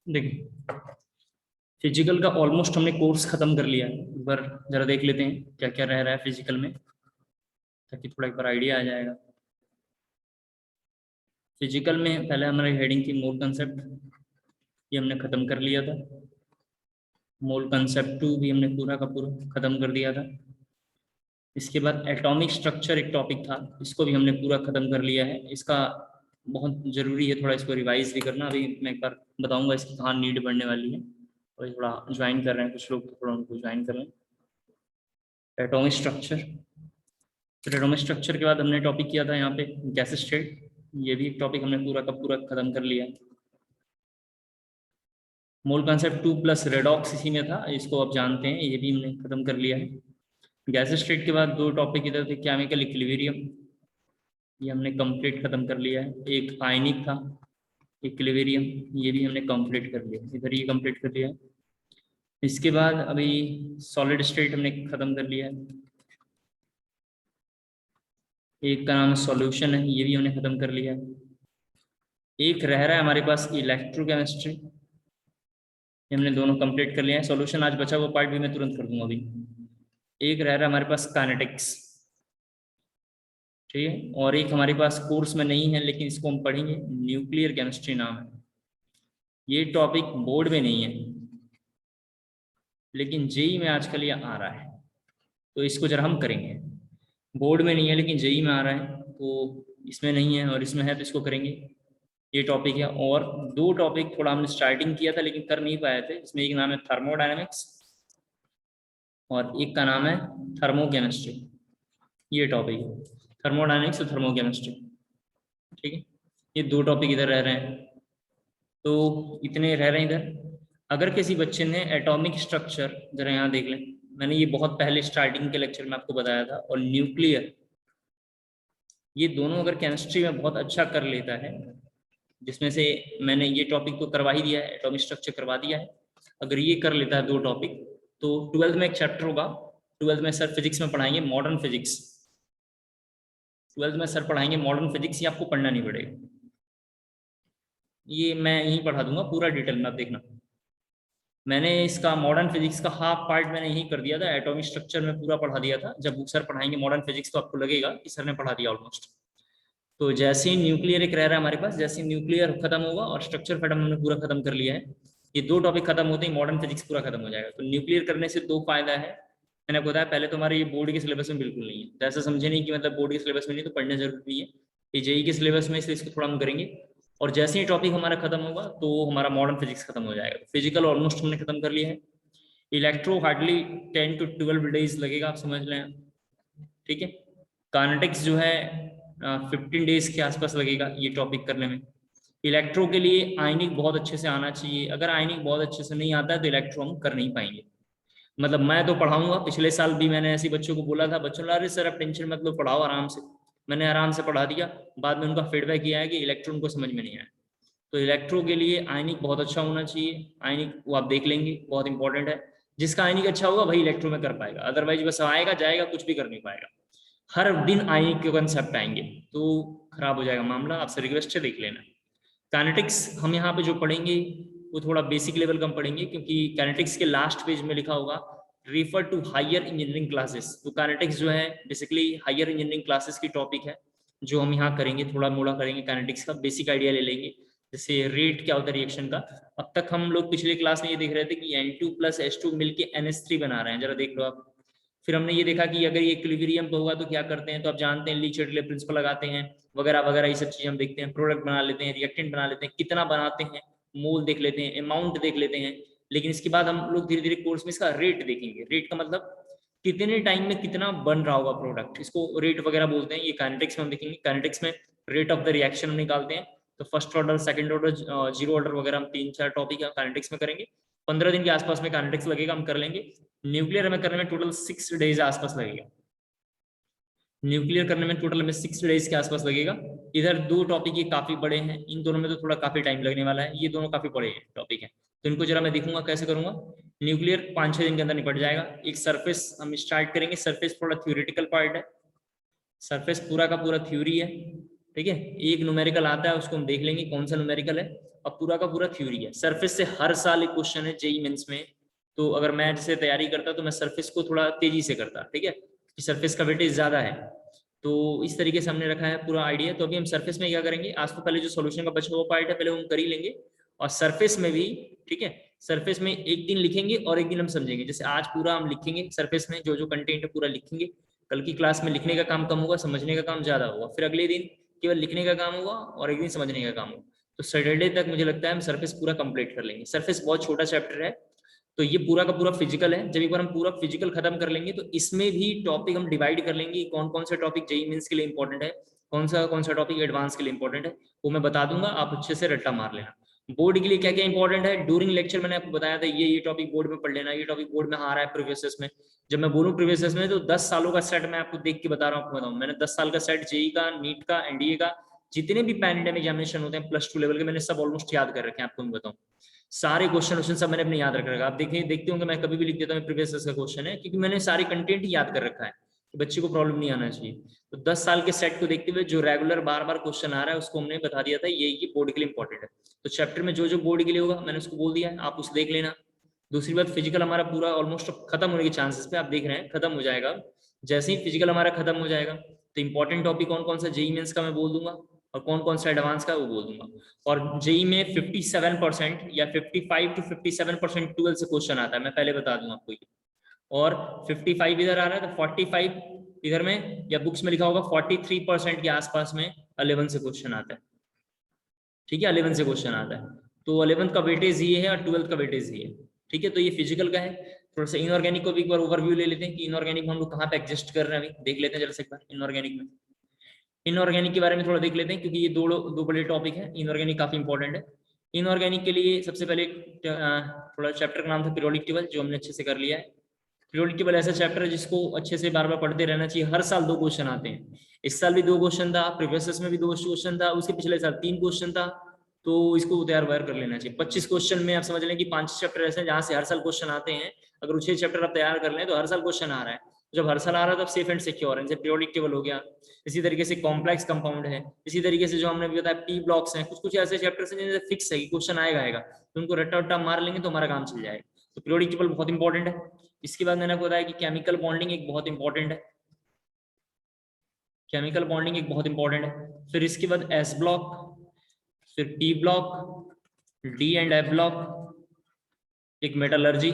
देखिए, फिजिकल का ऑलमोस्ट हमने कोर्स खत्म कर लिया है। एक बार जरा देख लेते हैं क्या क्या रह रहा है फिजिकल में, ताकि थोड़ा एक बार आइडिया आ जाएगा। फिजिकल में पहले हमारी हेडिंग थी मोल कंसेप्ट, ये हमने खत्म कर लिया था। मोल कंसेप्ट 2 भी हमने पूरा का पूरा खत्म कर दिया था। इसके बाद एटॉमिक स्ट्रक्चर एक टॉपिक था, इसको भी हमने पूरा खत्म कर लिया है। इसका बहुत ज़रूरी है थोड़ा इसको रिवाइज भी करना। अभी मैं एक बार बताऊंगा इसकी कहाँ नीड बढ़ने वाली है, और थोड़ा ज्वाइन कर रहे हैं कुछ लोग, तो थोड़ा उनको ज्वाइन कर लें। एटॉमिक स्ट्रक्चर, फिर एटॉमिक स्ट्रक्चर के बाद हमने टॉपिक किया था यहाँ पे गैस स्टेट, ये भी एक टॉपिक हमने पूरा का पूरा खत्म कर लिया। मोल कॉन्सेप्ट 2 प्लस रेडॉक्स इसी में था, इसको आप जानते हैं, ये भी हमने खत्म कर लिया है। गैस स्टेट के बाद दो टॉपिक इधर थे, केमिकल इक्विलिब्रियम, ये हमने कंप्लीट खत्म कर लिया है। एक आयनिक था इक्विलिब्रियम, ये भी हमने कंप्लीट कर लिया, इधर ये कंप्लीट कर लिया है। इसके बाद अभी सॉलिड स्टेट हमने खत्म कर लिया है। एक का नाम सॉल्यूशन है, ये भी हमने खत्म कर लिया है। एक रह रहा है हमारे पास इलेक्ट्रोकेमिस्ट्री, ये हमने दोनों कंप्लीट कर लिया है। सॉल्यूशन आज बचा हुआ पार्ट भी मैं तुरंत कर दूंगा अभी। एक रह रहा है हमारे पास काइनेटिक्स, ठीक है। और एक हमारे पास कोर्स में नहीं है लेकिन इसको हम पढ़ेंगे, न्यूक्लियर केमिस्ट्री नाम है। ये टॉपिक बोर्ड में नहीं है लेकिन जेई में आजकल ये आ रहा है, तो इसको जरा हम करेंगे। बोर्ड में नहीं है लेकिन जेई में आ रहा है, तो इसमें नहीं है और इसमें है, तो इसको करेंगे। ये टॉपिक है। और दो टॉपिक थोड़ा हमने स्टार्टिंग किया था लेकिन कर नहीं पाए थे, इसमें एक नाम है थर्मोडायनेमिक्स और एक का नाम है थर्मोकेमिस्ट्री। ये टॉपिक है, थर्मोडायनेमिक्स और थर्मोकेमिस्ट्री, ठीक है। ये दो टॉपिक इधर रह रहे हैं, तो इतने रह रहे हैं इधर। अगर किसी बच्चे ने एटॉमिक स्ट्रक्चर जरा यहाँ देख लें, मैंने ये बहुत पहले स्टार्टिंग के लेक्चर में आपको बताया था, और न्यूक्लियर, ये दोनों अगर केमिस्ट्री में बहुत अच्छा कर लेता है, जिसमें से मैंने ये टॉपिक तो करवा ही दिया है, एटॉमिक स्ट्रक्चर करवा दिया है, अगर ये कर लेता है दो टॉपिक, तो 12th में एक चैप्टर होगा। 12th में सर फिजिक्स में पढ़ाएंगे मॉडर्न फिजिक्स, 12th में सर पढ़ाएंगे मॉडर्न फिजिक्स, ये आपको पढ़ना नहीं पड़ेगा, ये मैं यहीं पढ़ा दूंगा पूरा डिटेल में, आप देखना। मैंने इसका मॉडर्न फिजिक्स का हाफ पार्ट मैंने यही कर दिया था, एटॉमिक स्ट्रक्चर में पूरा पढ़ा दिया था। जब सर पढ़ाएंगे मॉडर्न फिजिक्स तो आपको लगेगा कि सर ने पढ़ा दिया ऑलमोस्ट। तो जैसे ही न्यूक्लियर एक रह रहा है हमारे पास, जैसे ही न्यूक्लियर खत्म होगा और स्ट्रक्चर फैटम हमने पूरा खत्म कर लिया है, ये दो टॉपिक खत्म होते ही मॉडर्न फिजिक्स पूरा खत्म हो जाएगा। तो न्यूक्लियर करने से दो फायदा है, मैंने आपको बताया। पहले तो हमारे ये बोर्ड के सिलेबस में बिल्कुल नहीं है, तो ऐसा समझे नहीं कि मतलब बोर्ड के सिलेबस में नहीं तो पढ़ने जरूरत नहीं है, ये जेई के सिलेबस में, इसलिए इसको थोड़ा हम करेंगे। और जैसे ही टॉपिक हमारा खत्म होगा तो हमारा मॉडर्न फिजिक्स खत्म हो जाएगा। फिजिकल ऑलमोस्ट हमने खत्म कर लिया है। इलेक्ट्रो हार्डली 10 to 12 डेज लगेगा, आप समझ लें, ठीक है। काइनेटिक्स जो है 15 डेज के आसपास लगेगा ये टॉपिक करने में। इलेक्ट्रो के लिए आयनिक बहुत अच्छे से आना चाहिए, अगर आयनिक बहुत अच्छे से नहीं आता है तो इलेक्ट्रो हम कर नहीं पाएंगे। मतलब मैं तो पढ़ाऊंगा, पिछले साल भी मैंने ऐसे बच्चों को बोला था, बच्चों ने अरे सर आप टेंशन मत लो, पढ़ाओ आराम से। मैंने आराम से पढ़ा दिया, बाद में उनका फीडबैक ये आया कि इलेक्ट्रो उनको समझ में नहीं आया। तो इलेक्ट्रो के लिए आयनिक बहुत अच्छा होना चाहिए, आयनिक वो आप देख लेंगे, बहुत इंपॉर्टेंट है। जिसका आयनिक अच्छा होगा वही इलेक्ट्रो में कर पाएगा, अदरवाइज बस आएगा जाएगा कुछ भी कर नहीं पाएगा। हर दिन आयनिक के कंसेप्ट आएंगे तो खराब हो जाएगा मामला, आपसे रिक्वेस्ट है देख लेना। काइनेटिक्स हम यहाँ पे जो पढ़ेंगे वो थोड़ा बेसिक लेवल का हम पढ़ेंगे, क्योंकि काइनेटिक्स के लास्ट पेज में लिखा होगा refer to higher engineering classes. तो काइनेटिक्स जो है बेसिकली हायर इंजीनियरिंग क्लासेस की टॉपिक है, जो हम यहाँ करेंगे, थोड़ा मोड़ा करेंगे काइनेटिक्स का, बेसिक आइडिया ले लेंगे। जैसे रेट क्या होता है रिएक्शन का। अब तक हम लोग पिछले क्लास में ये देख रहे थे कि N2 प्लस H2 मिलके NH3 बना रहे हैं, जरा देख लो आप। फिर हमने ये देखा कि अगर ये इक्विलिब्रियम पे होगा तो क्या करते हैं, तो आप जानते हैं ली चैटले प्रिंसिपल लगाते हैं वगैरह वगैरह, ये सब चीजें हम देखते हैं। प्रोडक्ट बना लेते हैं, रिएक्टेंट बना लेते हैं, कितना बनाते हैं, मोल देख लेते हैं, अमाउंट देख लेते हैं। लेकिन इसके बाद हम लोग धीरे धीरे कोर्स में इसका रेट देखेंगे। रेट का मतलब कितने टाइम में कितना बन रहा होगा प्रोडक्ट, इसको रेट वगैरह बोलते हैं। ये काइनेटिक्स में हम देखेंगे। काइनेटिक्स में रेट ऑफ द रिएक्शन हम निकालते हैं, तो first order, second order, zero order वगैरह हम 3-4 टॉपिक काइनेटिक्स में करेंगे। 15 दिन के आसपास में काइनेटिक्स लगेगा, हम कर लेंगे। न्यूक्लियर हमें करने में टोटल 6 डेज आसपास लगेगा। न्यूक्लियर करने में टोटल में 6 डेज के आसपास लगेगा। इधर दो टॉपिक ये काफी बड़े हैं, इन दोनों में तो थोड़ा काफी टाइम लगने वाला है, ये दोनों काफी बड़े टॉपिक हैं, तो इनको जरा मैं दिखूंगा कैसे करूंगा। न्यूक्लियर 5-6 दिन के अंदर निपट जाएगा। एक सरफेस हम स्टार्ट करेंगे, सरफेस थोड़ा थ्योरेटिकल पार्ट है, सरफेस पूरा का पूरा थ्योरी है, ठीक है। एक न्यूमेरिकल आता है, उसको हम देख लेंगे कौन सा न्यूमेरिकल है। अब पूरा का पूरा थ्योरी है। सरफेस से हर साल एक क्वेश्चन है जेईई मेंस में, तो अगर मैं जैसे तैयारी करता तो मैं सरफेस को थोड़ा तेजी से करता, ठीक है, कि सरफेस का वेटेज ज्यादा है। तो इस तरीके से हमने रखा है पूरा आइडिया। तो अभी हम सरफेस में क्या करेंगे, आज तो पहले जो सॉल्यूशन का बचा हुआ पार्ट है पहले हम कर ही लेंगे, और सरफेस में भी, ठीक है, सरफेस में एक दिन लिखेंगे और एक दिन हम समझेंगे। जैसे आज पूरा हम लिखेंगे सरफेस में जो जो कंटेंट है पूरा लिखेंगे, कल की क्लास में लिखने का काम कम होगा, समझने का काम ज्यादा होगा, फिर अगले दिन केवल लिखने का काम होगा और एक दिन समझने का काम होगा। तो सैटरडे तक मुझे लगता है हम सरफेस पूरा कंप्लीट कर लेंगे। सरफेस बहुत छोटा चैप्टर है, तो ये पूरा का पूरा फिजिकल है। जब एक बार हम पूरा फिजिकल खत्म कर लेंगे तो इसमें भी टॉपिक हम डिवाइड कर लेंगे, कौन कौन सा टॉपिक जेईई मेंस के लिए इंपॉर्टेंट है, कौन सा टॉपिक एडवांस के लिए इंपॉर्टेंट है, वो मैं बता दूंगा, आप अच्छे से रट्टा मार लेना। बोर्ड के लिए क्या क्या इंपॉर्टेंट है, ड्यूरिंग लेक्चर मैंने आपको बताया था, ये टॉपिक बोर्ड में पढ़ लेना, ये टॉपिक बोर्ड में आ रहा है प्रीवियस में। जब मैं बोलूँ प्रीवियस में तो 10 सालों का सेट मैं आपको देख के बता रहा हूँ, आपको बताऊँ, मैंने 10 साल का सेट जेईई का, नीट का, एनडीए का, जितने भी पैन इंडिया में एग्जामिनेशन होते हैं +2 लेवल के, मैंने सब ऑलमोस्ट याद कर रखे हैं। आपको मैं बताऊँ सारे क्वेश्चन सब मैंने अपने याद रख रखा है। आप देखते होंगे मैं कभी भी लिख देता हूँ प्रीवियस का क्वेश्चन है, क्योंकि मैंने सारे कंटेंट ही याद कर रखा है, तो बच्चे को प्रॉब्लम नहीं आना चाहिए। तो 10 साल के सेट को देखते हुए जो रेगुलर बार बार क्वेश्चन आ रहा है उसको हमने बता दिया था, ये बोर्ड के लिए इंपॉर्टेंट है। तो चैप्टर में जो जो बोर्ड के लिए होगा मैंने उसको बोल दिया है, आप उसे देख लेना। दूसरी बात, फिजिकल हमारा पूरा ऑलमोस्ट खत्म होने के चांसेस पे, आप देख रहे हैं खत्म हो जाएगा। जैसे ही फिजिकल हमारा खत्म हो जाएगा तो इंपॉर्टेंट टॉपिक कौन कौन सा जेईई मेंस का मैं बोल दूंगा, और कौन कौन सा एडवांस का वो बोल दूंगा। और जेईई में 57% या 55 to 57% 12 से क्वेश्चन आता है, मैं पहले बता दूं आपको ये। और 55 इधर आ रहा है तो 45 इधर में, या बुक्स में लिखा होगा 43% के आसपास में 11 से क्वेश्चन आता है, ठीक है, 11 से क्वेश्चन आता है। तो 11th का वेटेज ये है और 12th का वेटेज ये है, ठीक है। तो ये फिजिकल का है। थोड़ा सा इनऑर्गेनिक को भी एक बार ओवरव्यू ले लेते हैं कि इनऑर्गेनिक में हम लोग कहाँ पे एग्जिस्ट कर रहे हैं, अभी देख लेते हैं जरा से एक बार इनऑर्गेनिक में। इनऑर्गेनिक के बारे में थोड़ा देख लेते हैं, क्योंकि ये दो बड़े टॉपिक है। इनऑर्गेनिक काफी इंपॉर्टेंट है। इनऑर्गेनिक के लिए सबसे पहले थोड़ा चैप्टर का नाम था पीरियोडिक टेबल, जो हमने अच्छे से कर लिया है। पीरियोडिक टेबल ऐसा चैप्टर है जिसको अच्छे से बार बार पढ़ते रहना चाहिए। हर साल 2 क्वेश्चन आते हैं, इस साल भी 2 क्वेश्चन था, प्रीवियस में भी 2 क्वेश्चन था, उसके पिछले साल 3 क्वेश्चन था। तो इसको तैयार वायर कर लेना चाहिए। 25 क्वेश्चन में आप समझ लें कि 5 चैप्टर ऐसे हैं जहाँ से हर साल क्वेश्चन आते हैं। अगर 6 चैप्टर आप तैयार कर लें तो हर साल क्वेश्चन आ रहा है। जब हर साल आ रहा है तब सेफ एंड सिक्योर है। जैसे पीरियोडिक टेबल हो गया, इसी तरीके से कॉम्प्लेक्स कंपाउंड है, इसी तरीके से जो हमने भी बताया पी ब्लॉक्स हैं, कुछ कुछ ऐसे चैप्टर्स हैं जिनसे फिक्स है कि क्वेश्चन आएगा तो उनको रट्टा रट्टा मार लेंगे तो हमारा काम चल जाएगा। तो पीरियोडिक टेबल बहुत इंपॉर्टेंट है। इसके बाद मैंने आपको बताया कि केमिकल बॉन्डिंग एक बहुत इंपॉर्टेंट है, केमिकल बॉन्डिंग एक बहुत इंपॉर्टेंट है। फिर इसके बाद एस ब्लॉक, फिर P block, D and F block, एक मेटलर्जी।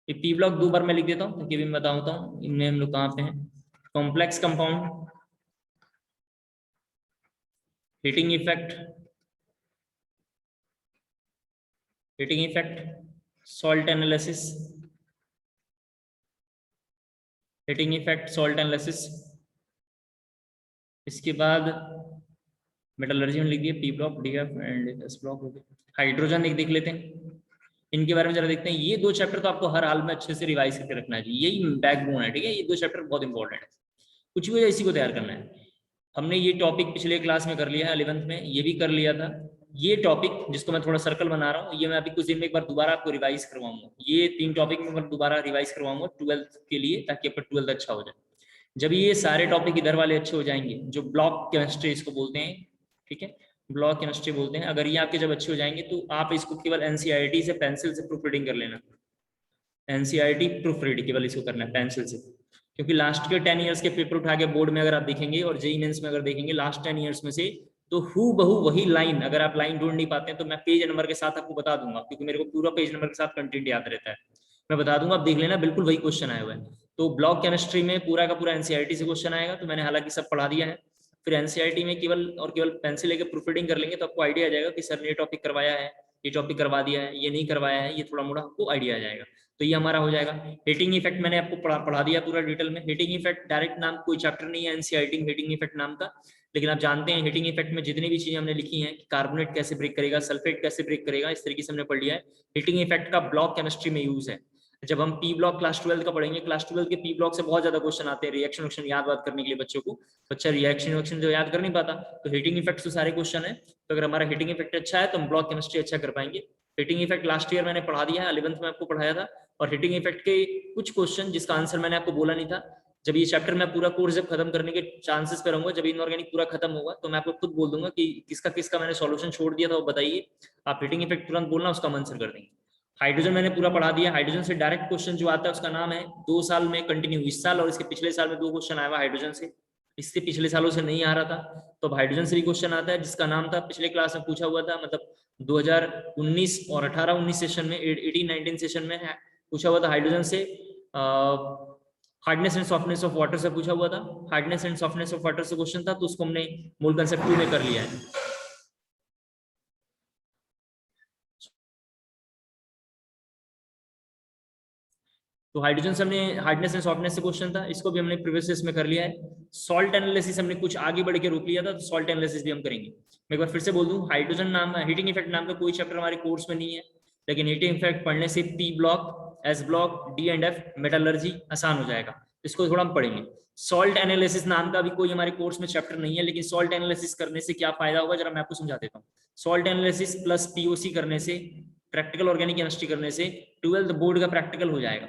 ये पी ब्लॉक 2 बार मैं लिख देता हूँ ताकि भी मैं बताता हूँ इनमें हम लोग कहाँ पे हैं। Complex compound, heating effect, salt analysis, heating effect, salt analysis. इसके बाद मेटलर्जी में लिख दिए P block, D F and S block हो गए। हाइड्रोजन एक देख लेते हैं, इनके बारे में जरा देखते हैं। ये 2 चैप्टर तो आपको हर हाल में अच्छे से रिवाइज करके रखना चाहिए, यही बैकबोन है, ठीक है। ये 2 चैप्टर बहुत इंपॉर्टेंट है, कुछ भी इसी को तैयार करना है। हमने ये टॉपिक पिछले क्लास में कर लिया है, 11th में ये भी कर लिया था। ये टॉपिक जिसको मैं थोड़ा सर्कल बना रहा हूँ, ये मैं अभी कुछ दिन में एक बार दोबारा आपको रिवाइज करवाऊंगा। ये 3 टॉपिक में दोबारा रिवाइज करवाऊंगा 12th के लिए, ताकि आपका 12th अच्छा हो जाए। जब ये सारे टॉपिक इधर वाले अच्छे हो जाएंगे, जो ब्लॉक केमिस्ट्री इसको बोलते हैं, ठीक है, ब्लॉक केमिस्ट्री बोलते हैं, अगर ये आपके जब अच्छे हो जाएंगे तो आप इसको केवल एनसीईआरटी से पेंसिल से प्रूफ रीडिंग कर लेना। एनसीईआरटी प्रूफ रीडिंग केवल इसको करना है पेंसिल से, क्योंकि लास्ट के 10 इयर्स के पेपर उठा के बोर्ड में अगर आप देखेंगे और जेईई मेंस में अगर देखेंगे लास्ट 10 इयर्स में से, तो हु बहु वही लाइन, अगर आप लाइन ढूंढ नहीं पाते हैं तो मैं पेज नंबर के साथ आपको बता दूंगा, क्योंकि मेरे को पूरा पेज नंबर के साथ कंटेंट याद रहता है। मैं बता दूंगा, आप देख लेना, बिल्कुल वही क्वेश्चन आया हुआ है। तो ब्लॉक केमिस्ट्री में पूरा का पूरा एनसीईआरटी से क्वेश्चन आएगा, तो मैंने हालांकि सब पढ़ा दिया है। फिर एनसीईआरटी में केवल और केवल पेंसिल लेकर प्रूफ रीडिंग कर लेंगे तो आपको आइडिया आ जाएगा कि सर ने ये टॉपिक करवाया है, ये टॉपिक करवा दिया है, ये नहीं करवाया है, ये थोड़ा मोड़ा आपको आइडिया आ जाएगा। तो ये हमारा हो जाएगा। हीटिंग इफेक्ट मैंने आपको पढ़ा दिया पूरा डिटेल में। हीटिंग इफेक्ट डायरेक्ट नाम कोई चैप्टर नहीं है एनसीईआरटी हीटिंग इफेक्ट नाम का, लेकिन आप जानते हैं हीटिंग इफेक्ट में जितनी भी चीजें हमने लिखी हैं, कार्बोनेट कैसे ब्रेक करेगा, सल्फेट कैसे ब्रेक करेगा, इस तरीके से हमने पढ़ लिया है। हीटिंग इफेक्ट का ब्लॉक केमिस्ट्री में यूज है। जब हम पी ब्लॉक क्लास 12 का पढ़ेंगे, क्लास 12 के पी ब्लॉक से बहुत ज्यादा क्वेश्चन आते हैं, रिएक्शन याद करने के लिए बच्चों को। बच्चा रिएक्शन जो याद कर नहीं पाता, तो हीटिंग इफेक्ट से सारे क्वेश्चन है। तो अगर हमारा हीटिंग इफेक्ट अच्छा है तो हम ब्लॉक केमिस्ट्री अच्छा कर पाएंगे। हीटिंग इफेक्ट लास्ट ईयर मैंने पढ़ा दिया है, 11th में आपको पढ़ाया था। और हीटिंग इफेक्ट के कुछ क्वेश्चन जिसका आंसर मैंने आपको बोला नहीं था, जब ये चैप्टर मैं पूरा कोर्स जब खत्म करने के चांसेस पे रहूंगा, जब इनऑर्गेनिक पूरा खत्म होगा, तो मैं आपको खुद बोल दूंगा कि किसका किसका मैंने सॉल्यूशन छोड़ दिया था वो बताइए। आप हीटिंग इफेक्ट तुरंत बोलना, उसका आंसर कर देंगे। हाइड्रोजन मैंने पूरा पढ़ा दिया। हाइड्रोजन से डायरेक्ट क्वेश्चन जो आता है उसका नाम है 2 साल में कंटिन्यू, इस साल और इसके पिछले साल में 2 क्वेश्चन आया हुआ हाइड्रोजन से, इससे पिछले सालों से नहीं आ रहा था। तो अब हाइड्रोजन से भी क्वेश्चन आता है, जिसका नाम था पिछले क्लास में पूछा हुआ था, मतलब 2019 और 18-19 सेशन में, 18-19 सेशन में पूछा हुआ था हाइड्रोजन से। Hardness and softness of water से पूछा हुआ था। Hardness and softness of water से क्वेश्चन था, तो उसको हमने मोल कंसेप्ट 2 में कर लिया है। तो हाइड्रोजन से हमने हार्डनेस एंड सॉफ्टनेस से क्वेश्चन था, इसको भी हमने प्रीवियस में कर लिया है। सॉल्ट एनालिसिस हमने कुछ आगे बढ़ के रोक लिया था, तो सॉल्ट एनालिसिस भी हम करेंगे। मैं एक बार फिर से बोल दूं, हाइड्रोजन नाम, हीटिंग इफेक्ट नाम का कोई चैप्टर हमारे कोर्स में नहीं है, लेकिन हीटिंग इफेक्ट पढ़ने से P block, S block, D and F, metallurgy आसान हो जाएगा, इसको थोड़ा हम पढ़ेंगे। सॉल्ट एनालिसिस नाम का भी कोई हमारे कोर्स में चैप्टर नहीं है, लेकिन सॉल्ट एनालिसिस करने से क्या फायदा होगा जरा मैं आपको समझा देता हूँ। सॉल्ट एनालिसिस प्लस पीओसी करने से, प्रैक्टिकल ऑर्गेनिक केमिस्ट्री करने से 12th बोर्ड का प्रैक्टिकल हो जाएगा।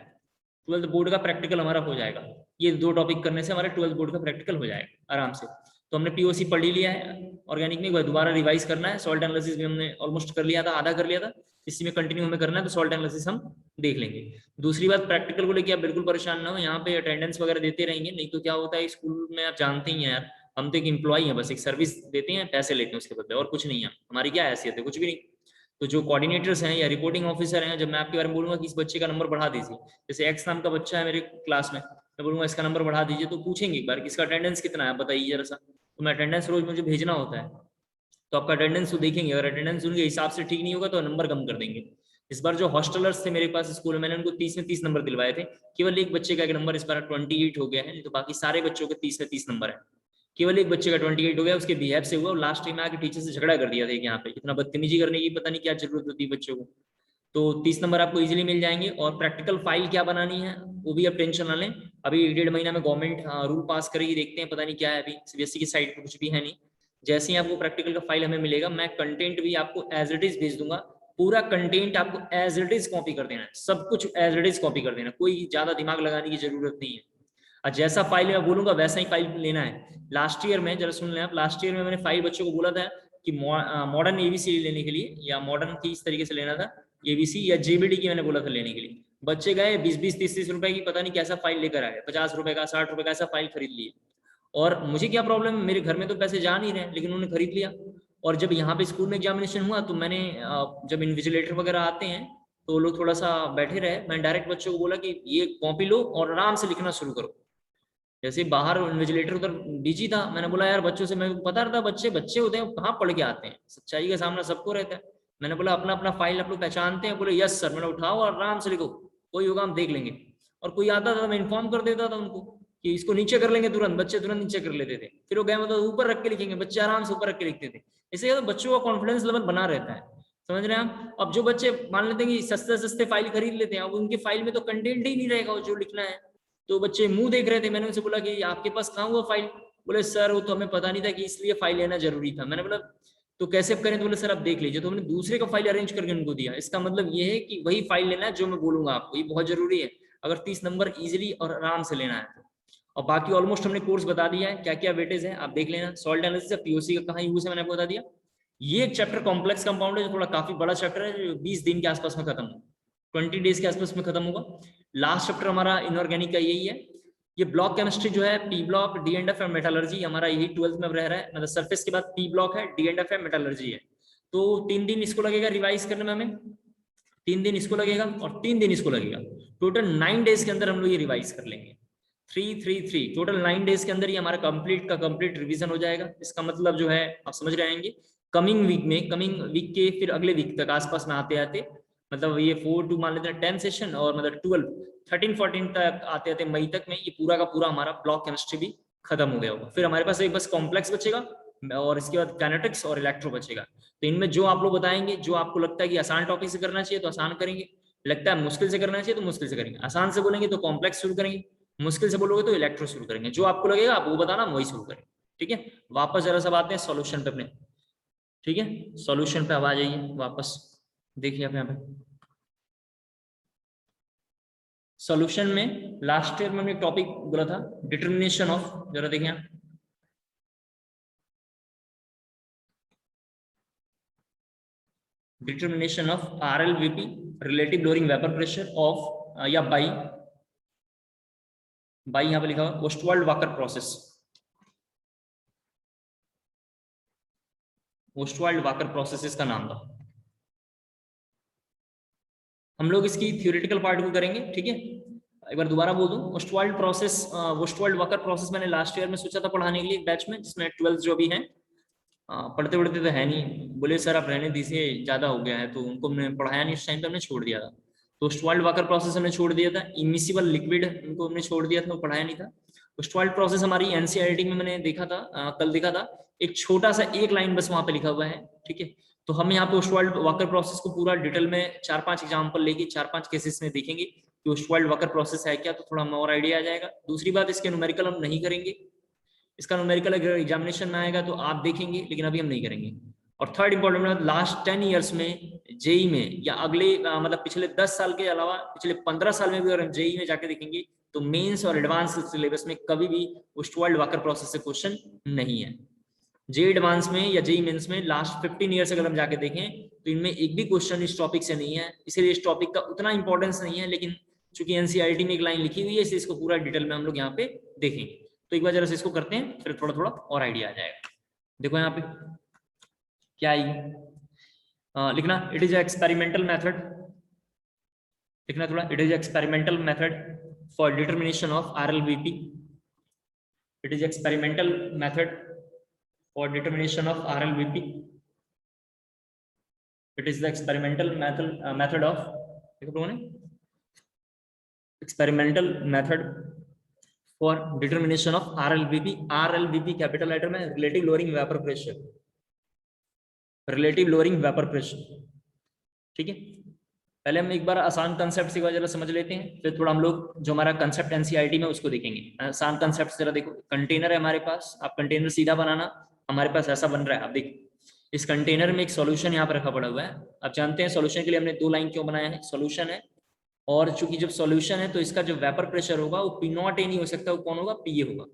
12th बोर्ड का प्रैक्टिकल हमारा हो जाएगा, ये 2 टॉपिक करने से हमारे 12th बोर्ड का प्रैक्टिकल हो जाएगा आराम से। तो हमने पीओसी पढ़ ही लिया है ऑर्गेनिक में, दोबारा रिवाइज करना है। सॉल्ट एनालिसिस भी हमने ऑलमोस्ट कर लिया था, आधा कर लिया था, इसी में कंटिन्यू हमें करना है, तो सॉल्ट एनालिसिस हम देख लेंगे। दूसरी बात, प्रैक्टिकल को लेकर आप बिल्कुल परेशान ना हो, यहाँ पे अटेंडेंस वगैरह देते रहेंगे, नहीं तो क्या होता है स्कूल में आप जानते ही हैं यार, हम तो एक एम्प्लॉय हैं, बस एक सर्विस देते हैं, पैसे लेते हैं उसके बदले, और कुछ नहीं है। हमारी क्या हैसियत है, कुछ भी नहीं। तो जो कोऑर्डिनेटर्स हैं या रिपोर्टिंग ऑफिसर हैं, जब मैं आपके बारे में बोलूंगा कि इस बच्चे का नंबर बढ़ा दीजिए, जैसे एक्स नाम का बच्चा है मेरे क्लास में, मैं बोलूंगा इसका नंबर बढ़ा दीजिए, तो पूछेंगे एक बार कि इसका अटेंडेंस कितना है बताइए जरा सा, तो मैं अटेंडेंस रोज मुझे भेजना होता है, तो आपका अटेंडेंस तो देखेंगे, अगर अटेंडेंस उनके हिसाब से ठीक नहीं होगा तो नंबर कम कर देंगे। इस बार जो हॉस्टलर्स थे मेरे पास स्कूल में, मैंने उनको 30 में 30 नंबर दिलवाए थे, केवल एक बच्चे का एक नंबर इस बार 28 हो गया है, नहीं तो बाकी सारे बच्चों के 30 में 30 नंबर है। केवल एक बच्चे का 28 हो गया, उसके बिहेव से हुआ, और लास्ट टाइम आके टीचर से झगड़ा कर दिया था यहाँ पे, इतना बदतमीजी करने की पता नहीं क्या जरूरत होती है बच्चों को। तो 30 नंबर आपको इजीली मिल जाएंगे। और प्रैक्टिकल फाइल क्या बनानी है वो भी आप टेंशन ना लें, अभी 1.5 महीना में गवर्नमेंट रूल पास करेगी, देखते हैं, पता नहीं क्या है, अभी सीबीएसई की साइड पर कुछ भी है नहीं। जैसे ही आपको प्रैक्टिकल का फाइल हमें मिलेगा, मैं कंटेंट भी आपको एज इट इज भेज दूंगा, पूरा कंटेंट आपको एज इट इज कॉपी कर देना है, सब कुछ एज इट इज कॉपी कर देना, कोई ज्यादा दिमाग लगाने की जरूरत नहीं है। और जैसा फाइल मैं बोलूंगा वैसा ही फाइल लेना है। लास्ट ईयर में, जरा सुन लें आप, लास्ट ईयर में मैंने 5 बच्चों को बोला था कि मॉडर्न एबीसी लेने के लिए, या मॉडर्न की इस तरीके से लेना था, एबीसी या जेबीडी की मैंने बोला था लेने के लिए। बच्चे गए 20-20, 30-30 रुपए की पता नहीं कैसा फाइल लेकर आए, 50 रुपए का, 60 रुपए का ऐसा फाइल खरीद लिए। और मुझे क्या प्रॉब्लम है, मेरे घर में तो पैसे जा नहीं रहे, लेकिन उन्होंने खरीद लिया। और जब यहाँ पे स्कूल में एग्जामिनेशन हुआ, तो मैंने जब इन्विजिलेटर वगैरह आते हैं तो लोग थोड़ा सा बैठे रहे, मैं डायरेक्ट बच्चों को बोला कि ये कॉपी लो और आराम से लिखना शुरू करो। जैसे बाहर इन्विजिलेटर उधर बिजी था, मैंने बोला यार बच्चों से, मैं पता रहता बच्चे बच्चे होते हैं, कहाँ पढ़ के आते हैं, सच्चाई का सामना सबको रहता है। मैंने बोला अपना अपना फाइल आप लोग पहचानते हैं, बोले यस सर। मैंने उठाओ और आराम से लिखो, कोई होगा हम देख लेंगे। और कोई आता था मैं इन्फॉर्म कर देता था उनको कि इसको नीचे कर लेंगे तुरंत, बच्चे तुरंत नीचे कर लेते थे। फिर वो गए मतलब ऊपर रख के लिखेंगे, बच्चे आराम से ऊपर रख के लिखते थे। इससे तो बच्चों का कॉन्फिडेंस लेवल बना रहता है, समझ रहे हैं आप। अब जो बच्चे मान लेते हैं कि सस्ते सस्ते फाइल खरीद लेते हैं, अब उनकी फाइल में तो कंटेंट ही नहीं रहेगा जो लिखना है। तो बच्चे मुंह देख रहे थे, मैंने उनसे बोला कि आपके पास कहाँ हुआ फाइल, बोले सर वो तो हमें पता नहीं था कि इसलिए फाइल लेना जरूरी था। मैंने बोला तो कैसे करें, तो बोले सर आप देख लीजिए। तो हमने दूसरे का फाइल अरेंज करके उनको दिया। इसका मतलब ये है कि वही फाइल लेना है जो मैं बोलूंगा आपको, ये बहुत जरूरी है अगर 30 नंबर इजिली और आराम से लेना है तो। और बाकी ऑलमोस्ट हमने कोर्स बता दिया है, क्या क्या वेटेज है आप देख लेना। सॉल्ट एनालिसिस पीओसी का कहाँ यूज है मैंने आपको बता दिया। ये एक चैप्टर कॉम्प्लेक्स कंपाउंड है, जो थोड़ा काफी बड़ा चैप्टर है, जो 20 दिन के आसपास में खत्म होगा, 20 डेज के आसपास में खत्म होगा। लास्ट चैप्टर हमारा इनऑर्गेनिक का यही है। ये ब्लॉक केमिस्ट्री जो है, P block, D and F और मेटालर्जी, हमारा यही 12th में रह रहा है। मतलब सरफेस के बाद पी ब्लॉक है, डी एंड एफ है, मेटालर्जी है। तो 3 दिन इसको लगेगा रिवाइज करने में हमें, 3 दिन इसको लगेगा और 3 दिन इसको लगेगा। टोटल 9 डेज के अंदर हम लोग ये रिवाइज कर लेंगे। 3-3-3 टोटल 9 डेज के अंदर ये हमारा कंप्लीट का कंप्लीट रिवीजन हो जाएगा। इसका मतलब जो है आप समझ रहे हैं, कमिंग वीक में, कमिंग वीक के फिर अगले वीक तक आसपास में आते आते, मतलब ये 4 to मान लेते हैं 10 सेशन, और मतलब 12-13-14 तक आते आते मई तक में ये पूरा का पूरा हमारा ब्लॉक केमिस्ट्री भी खत्म हो गया होगा। फिर हमारे पास एक बस कॉम्प्लेक्स बचेगा और इसके बाद काइनेटिक्स और इलेक्ट्रो बचेगा। तो इनमें जो आप लोग बताएंगे, जो आपको लगता है कि आसान टॉपिक से करना चाहिए तो आसान करेंगे, लगता है मुश्किल से करना चाहिए तो मुश्किल से करेंगे। आसान से बोलेंगे तो कॉम्प्लेक्स शुरू करेंगे, मुश्किल से बोलोगे तो इलेक्ट्रो शुरू करेंगे। जो आपको लगेगा आप वो बताना, वही शुरू करेंगे, ठीक है। वापस जरा सब आते हैं सॉल्यूशन पे अपने, ठीक है। सॉल्यूशन पे अब आ जाइए वापस, देखिए आप यहाँ पे सॉल्यूशन में लास्ट ईयर में हमने टॉपिक बोला था डिटर्मिनेशन ऑफ, जरा देखें आप, determination of RLVP relative lowering vapour pressure of या बाई यहाँ पे लिखा हुआ Ostwald walker process, Ostwald walker process इसका नाम था। हम लोग इसकी थ्योरेटिकल पार्ट को करेंगे, ठीक है। एक बार दोबारा बोल दूं, Ostwald process, Ostwald walker process मैंने लास्ट ईयर में सोचा था पढ़ाने के लिए एक बैच में, जिसमें 12th जो भी हैं पढ़ते पढ़ते तो है नहीं, बोले सर आप रहने दीजिए ज्यादा हो गया है, तो उनको हमने पढ़ाया नहीं, उस टाइम पे हमने छोड़ दिया था। तो ओस्टवाल्ड वाकर प्रोसेस हमने छोड़ दिया था, इमिसिबल लिक्विड उनको हमने छोड़ दिया था, वो पढ़ाया नहीं था। ओस्टवाल्ड प्रोसेस हमारी एनसीईआरटी में मैंने देखा था, कल देखा था, एक छोटा सा एक लाइन बस वहां पे लिखा हुआ है, ठीक है। तो हम यहाँ पे ओस्टवाल्ड वाकर प्रोसेस को पूरा डिटेल में 4-5 एग्जाम्पल लेके 4-5 केसेस में देखेंगे कि ओस्टवाल्ड वाकर प्रोसेस है क्या, तो थोड़ा हमें और आइडिया आ जाएगा। दूसरी बात, इसके न्यूमेरिकल हम नहीं करेंगे, इसका न्यूमेरिकल अगर एग्जामिनेशन में आएगा तो आप देखेंगे, लेकिन अभी हम नहीं करेंगे। और थर्ड इंपॉर्टेंट बात, लास्ट 10 ईयर्स में जेई में या अगले मतलब पिछले 10 साल के अलावा पिछले 15 साल में भी अगर हम जेई में जाके देखेंगे तो मेंस और एडवांस सिलेबस में कभी भी ओस्टवाल्ड वाकर प्रोसेस से क्वेश्चन नहीं है। जे एडवांस में या जेई मेंस में लास्ट 15 ईयर्स अगर हम जाके देखें तो इनमें एक भी क्वेश्चन इस टॉपिक से नहीं है, इसलिए इस टॉपिक का उतना इंपॉर्टेंस नहीं है, लेकिन चूंकि एनसीईआरटी में एक लाइन लिखी हुई है इसलिए इसको पूरा डिटेल में हम लोग यहाँ पे देखेंगे। तो एक बार जरा से इसको करते हैं, फिर थोड़ा थोड़ा और आइडिया आ जाएगा। देखो यहाँ पे क्या आएगी, लिखना इट इज एक्सपेरिमेंटल मेथड, लिखना थोड़ा, it is experimental method for determination of RLVP, it is experimental method for determination of RLVP, it is the experimental method of, experimental method for determination of RLVP, RLVP capital letter में relative lowering vapor pressure, relative lowering vapor pressure, ठीक है। पहले हम एक बार आसान concept से जरा समझ लेते हैं, फिर थोड़ा हम लोग जो हमारा कंसेप्ट एनसीईआरटी में उसको देखेंगे। आसान कंसेप्ट जरा देखो, कंटेनर है हमारे पास, आप कंटेनर सीधा बनाना, हमारे पास ऐसा बन रहा है, आप देखिए इस कंटेनर में एक सॉल्यूशन यहाँ पर रखा पड़ा हुआ है। आप जानते हैं सॉल्यूशन के लिए हमने 2 लाइन क्यों बनाया है, सॉल्यूशन है, और चूंकि जब सॉल्यूशन है तो इसका जो वेपर प्रेशर होगा वो P0A नहीं हो सकता, वो कौन होगा, PA होगा।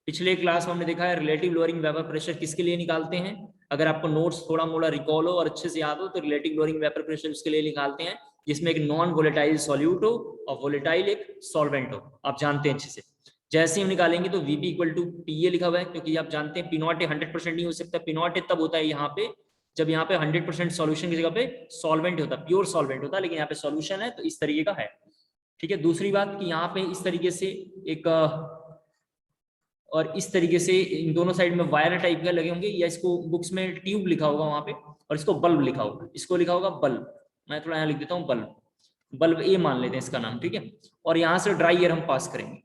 पिछले क्लास में हमने देखा है रिलेटिव लोअरिंग वेपर प्रेशर किसके लिए निकालते हैं, अगर आपको नोट्स थोड़ा मोड़ा रिकॉल हो और अच्छे से याद हो तो रिलेटिव लोअरिंग वेपर प्रेशर उसके लिए निकालते हैं जिसमें एक नॉन वोलेटाइल सॉल्यूट हो और वोलेटाइल एक सॉल्वेंट हो, आप जानते हैं अच्छे से। जैसे हम निकालेंगे तो VP इक्वल टू PA लिखा हुआ है, क्योंकि आप जानते हैं P0A 100% नहीं हो सकता, P0A तब होता है यहाँ पे जब यहाँ पे 100% सॉल्यूशन की जगह पे सॉल्वेंट होता है, प्योर सॉल्वेंट होता है, लेकिन यहाँ पे सॉल्यूशन है तो इस तरीके का है, ठीक है। दूसरी बात कि यहाँ पे इस तरीके से एक और इस तरीके से इन दोनों साइड में वायर टाइप का लगे होंगे, या इसको बुक्स में ट्यूब लिखा होगा वहां पे, और इसको बल्ब लिखा होगा, इसको लिखा होगा बल्ब, मैं थोड़ा यहाँ लिख देता हूँ बल्ब, बल्ब A मान लेते हैं इसका नाम, ठीक है। और यहाँ से ड्राई एयर हम पास करेंगे,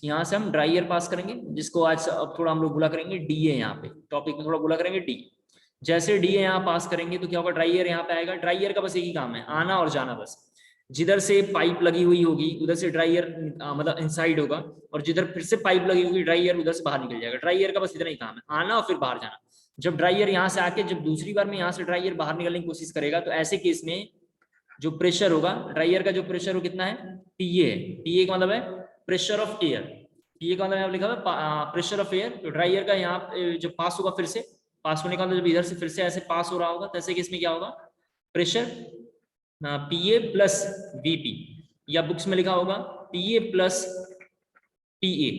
यहाँ से हम ड्राई एयर पास करेंगे, जिसको आज अब थोड़ा हम लोग बोला करेंगे DA, यहाँ पे टॉपिक में थोड़ा बोला करेंगे D। जैसे DA यहाँ पास करेंगे तो क्या होगा, ड्राई एयर यहाँ पे आएगा, ड्राई एयर का बस एक ही काम है, आना और जाना बस, जिधर से पाइप लगी हुई होगी उधर से ड्राई एयर मतलब इनसाइड होगा, और जिधर फिर से पाइप लगी होगी ड्राई एयर उधर से बाहर निकल जाएगा। ड्राई एयर का बस इतना ही काम है, आना और फिर बाहर जाना। जब ड्राई एयर यहाँ से आके जब दूसरी बार में यहाँ से ड्राई एयर बाहर निकलने की कोशिश करेगा तो ऐसे केस में जो प्रेशर होगा, ड्राई एयर का जो प्रेशर हो कितना है, PA है। PA का मतलब है प्रेशर ऑफ एयर, PA का मतलब यहाँ लिखा हुआ प्रेशर ऑफ एयर। तो ड्राई एयर का यहाँ जब पास होगा, फिर से पास होने का मतलब जब इधर से फिर से ऐसे पास हो रहा होगा, तो ऐसे केस में क्या होगा, प्रेशर PA प्लस VP, या बुक्स में लिखा होगा PA प्लस PA।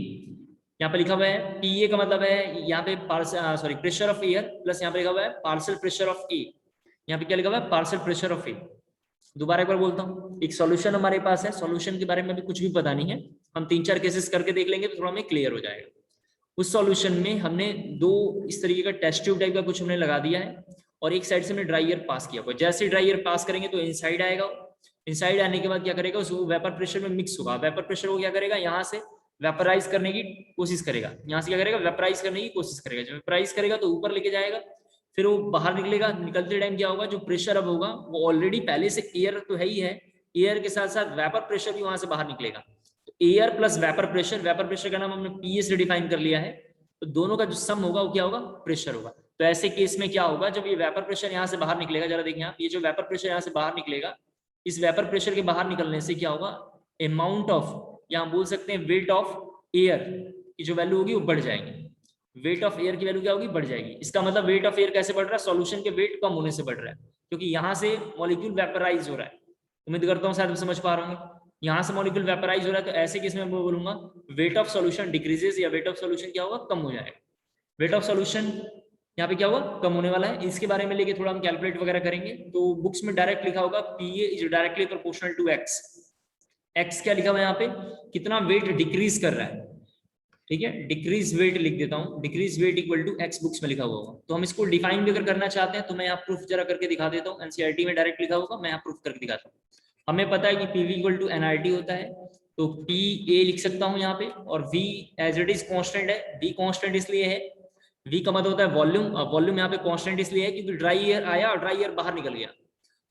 यहाँ पे लिखा हुआ है PA का मतलब है यहाँ पे sorry pressure of air, plus यहाँ पे लिखा हुआ है पार्शियल प्रेशर ऑफ A, यहाँ पे क्या लिखा हुआ है, पार्शियल प्रेशर ऑफ A। दोबारा एक बार बोलता हूँ, एक सॉल्यूशन हमारे पास है, सॉल्यूशन के बारे में भी कुछ भी पता नहीं है, हम 3-4 केसेस करके देख लेंगे तो थोड़ा हमें क्लियर हो जाएगा। उस सॉल्यूशन में हमने 2 इस तरीके का टेस्ट ट्यूब टाइप का कुछ हमने लगा दिया है, और एक साइड से हमने ड्राई एयर पास किया हुआ। जैसे ड्राई एयर पास करेंगे तो इनसाइड आएगा, इनसाइड आने के बाद क्या करेगा, उसको वेपर प्रेशर में मिक्स होगा, वेपर प्रेशर को क्या करेगा, यहाँ से वेपराइज करने की कोशिश करेगा, यहाँ से क्या करेगा, वेपराइज करने की कोशिश करेगा। जब वेपराइज करेगा तो ऊपर लेके जाएगा, फिर वो बाहर निकलेगा, निकलते टाइम क्या होगा, जो प्रेशर अब होगा वो ऑलरेडी पहले से एयर तो है ही है, एयर के साथ साथ वेपर प्रेशर भी वहां से बाहर निकलेगा। तो एयर प्लस वेपर प्रेशर का नाम हमने PA से डिफाइन कर लिया है, तो दोनों का जो सम होगा वो क्या होगा, प्रेशर होगा। तो ऐसे केस में क्या होगा, जब ये वेपर प्रेशर यहाँ से बाहर निकलेगा, जरा देखिए आप, ये जो वेपर प्रेशर यहाँ से बाहर निकलेगा, इस वेपर प्रेशर के बाहर निकलने से क्या होगा, अमाउंट ऑफ, या हम बोल सकते हैं वेट ऑफ एयर की जो वैल्यू होगी वो बढ़ जाएगी। वेट ऑफ एयर की वैल्यू क्या होगी, बढ़ जाएगी। इसका मतलब वेट ऑफ एयर कैसे बढ़ रहा है, सॉल्यूशन के वेट कम होने से बढ़ रहा है, क्योंकि यहाँ से मॉलिक्यूल वेपराइज हो रहा है। उम्मीद करता हूँ शायद समझ पा रहे होंगे। यहाँ से मॉलिक्यूल वेपराइज हो रहा है, तो ऐसे केस में मैं बोलूंगा वेट ऑफ सॉल्यूशन डिक्रीजेस, या वेट ऑफ सॉल्यूशन क्या होगा, कम हो जाएगा। वेट ऑफ सॉल्यूशन यहाँ पे क्या होगा, कम होने वाला है। इसके बारे में लेके थोड़ा हम कैलकुलेट वगैरह करेंगे। तो बुक्स में डायरेक्ट लिखा होगा PA is directly proportional to X. X क्या लिखा हुआ है यहाँ पे, कितना वेट डिक्रीज कर रहा है, ठीक है, डिक्रीज वेट लिख देता हूँ, decrease weight equal to X books में लिखा हुआ होगा। तो हम इसको डिफाइन भी अगर करना चाहते हैं तो मैं यहाँ प्रूफ जरा करके दिखा देता हूँ। एनसीईआरटी में डायरेक्ट लिखा होगा, मैं यहाँ प्रूफ करके दिखाता हूँ। हमें पता है कि पीवी इक्वल टू एनआरटी होता है, तो पी ए लिख सकता हूँ यहाँ पे, और V as it is constant है। वी कॉन्स्टेंट इसलिए है, वी का मतलब होता है वॉल्यूम, वॉल्यूम यहाँ पे कॉन्स्टेंट इसलिए है क्योंकि ड्राई एयर आया और ड्राई एयर बाहर निकल गया।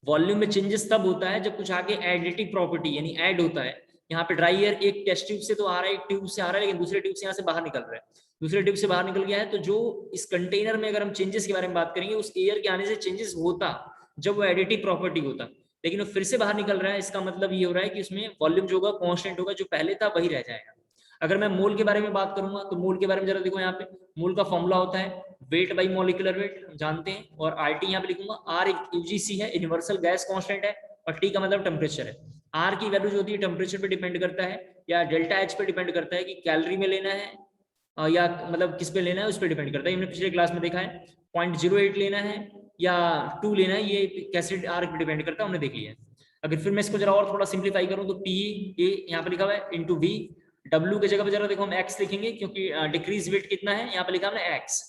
वॉल्यूम में चेंजेस तब होता है जब कुछ आगे एडिटिव प्रॉपर्टी यानी ऐड होता है। यहाँ पे ड्राई एयर एक टेस्ट ट्यूब से तो आ रहा है, एक ट्यूब से आ रहा है, लेकिन दूसरे ट्यूब से यहाँ से बाहर निकल रहा है, दूसरे ट्यूब से बाहर निकल गया है। तो जो इस कंटेनर में अगर हम चेंजेस के बारे में बात करेंगे, उस एयर के आने से चेंजेस होता जब वो एडिटिव प्रॉपर्टी होता, लेकिन वो फिर से बाहर निकल रहा है। इसका मतलब ये हो रहा है कि उसमें वॉल्यूम जो होगा कांस्टेंट होगा, जो पहले था वही रह जाएगा। अगर मैं मोल के बारे में बात करूंगा तो मोल के बारे में जरा देखो, यहाँ पे मोल का फॉर्मूला होता है वेट बाई मॉलिक्यूलर वेट, हम जानते हैं, और आरटी यहाँ पे लिखूंगा। आर यूजीसी है, यूनिवर्सल गैस कांस्टेंट है, और टी का मतलब टेम्परेचर है। आर की वैल्यू जो होती है टेम्परेचर पे डिपेंड करता है, या डेल्टा एच पे डिपेंड करता है कि कैलोरी में लेना है या मतलब किस पे लेना है, उस पर डिपेंड करता है। हमने पिछले क्लास में देखा है 0.08 लेना है या 2 लेना है, ये कैसे आर पे डिपेंड करता है, हमने देख लिया है। अगर फिर मैं इसको जरा और थोड़ा सिंप्लीफाई करूं तो पी ए यहाँ पे लिखा हुआ है इंटू वी, डब्ल्यू की जगह पे जरा देखो हम एक्स लिखेंगे, क्योंकि डिक्रीज वेट कितना है यहाँ पे लिखा हमने एक्स,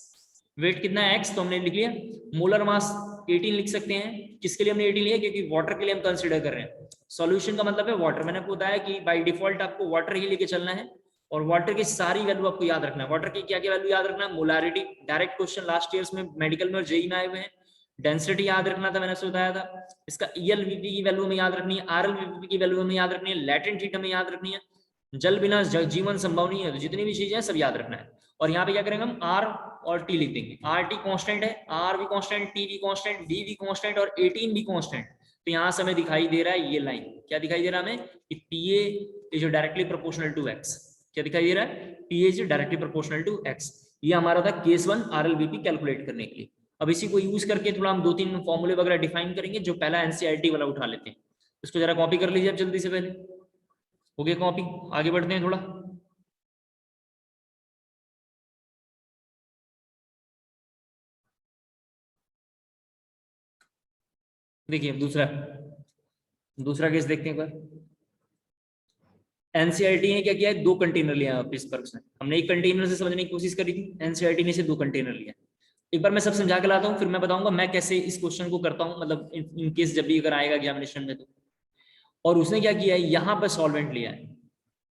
वेट कितना है एक्स, तो हमने लिख लिया। मोलर मास 18 लिख सकते हैं। किसके लिए हमने 18 लिया, क्योंकि वाटर के लिए हम कंसीडर कर रहे हैं। सॉल्यूशन का मतलब है वाटर। मैंने आपको बताया कि बाय डिफॉल्ट आपको वाटर ही लेके चलना है, और वाटर की सारी वैल्यू आपको याद रखना है। वाटर की क्या क्या वैल्यू याद रखना है, molarity, direct question last years में मेडिकल में और जेई में आए हुए हैं। डेंसिटी याद रखना था, मैंने आपसे बताया था। इसका ईएलवीपी की वैल्यू हमें याद रखनी है, आरएलवीपी की वैल्यू हमें याद रखनी है, लैटेंट हीट हमें याद रखनी है, जल बिना जीवन संभव नहीं है, तो जितनी भी चीजें हैं सब याद रखना है। और यहाँ पे क्या करेंगे हम, आर और टी लिख देंगे। आर टी कॉन्स्टेंट है, आर भी कॉन्स्टेंट, टी भी कॉन्स्टेंट, वी भी कॉन्स्टेंट, और 18 भी कॉन्स्टेंट। तो यहाँ से हमें दिखाई दे रहा है ये लाइन, क्या दिखाई दे रहा है हमें, कि P A is directly proportional to X. क्या दिखाई दे रहा है, P A is directly proportional to X. ये हमारा था केस 1 आरएलवीपी कैलकुलेट करने के लिए। अब इसी को यूज करके थोड़ा हम 2-3 फॉर्मूले वगैरह डिफाइन करेंगे, जो पहला एनसीईआरटी वाला उठा लेते हैं। इसको जरा कॉपी कर लीजिए अब जल्दी से, पहले हो गया कॉपी, आगे बढ़ते हैं थोड़ा। देखिए दूसरा केस देखते हैं एक बार। एनसीईआरटी ने क्या किया है, 2 कंटेनर लिया इस पर उसने। हमने एक कंटेनर से समझने की कोशिश करी थी, एनसीईआरटी ने से 2 कंटेनर लिया। एक बार मैं सब समझा के लाता हूँ, फिर मैं बताऊंगा मैं कैसे इस क्वेश्चन को करता हूँ, मतलब इन केस जब भी अगर आएगा एग्जामिनेशन में तो। और उसने क्या किया है, यहाँ पर सॉल्वेंट लिया है।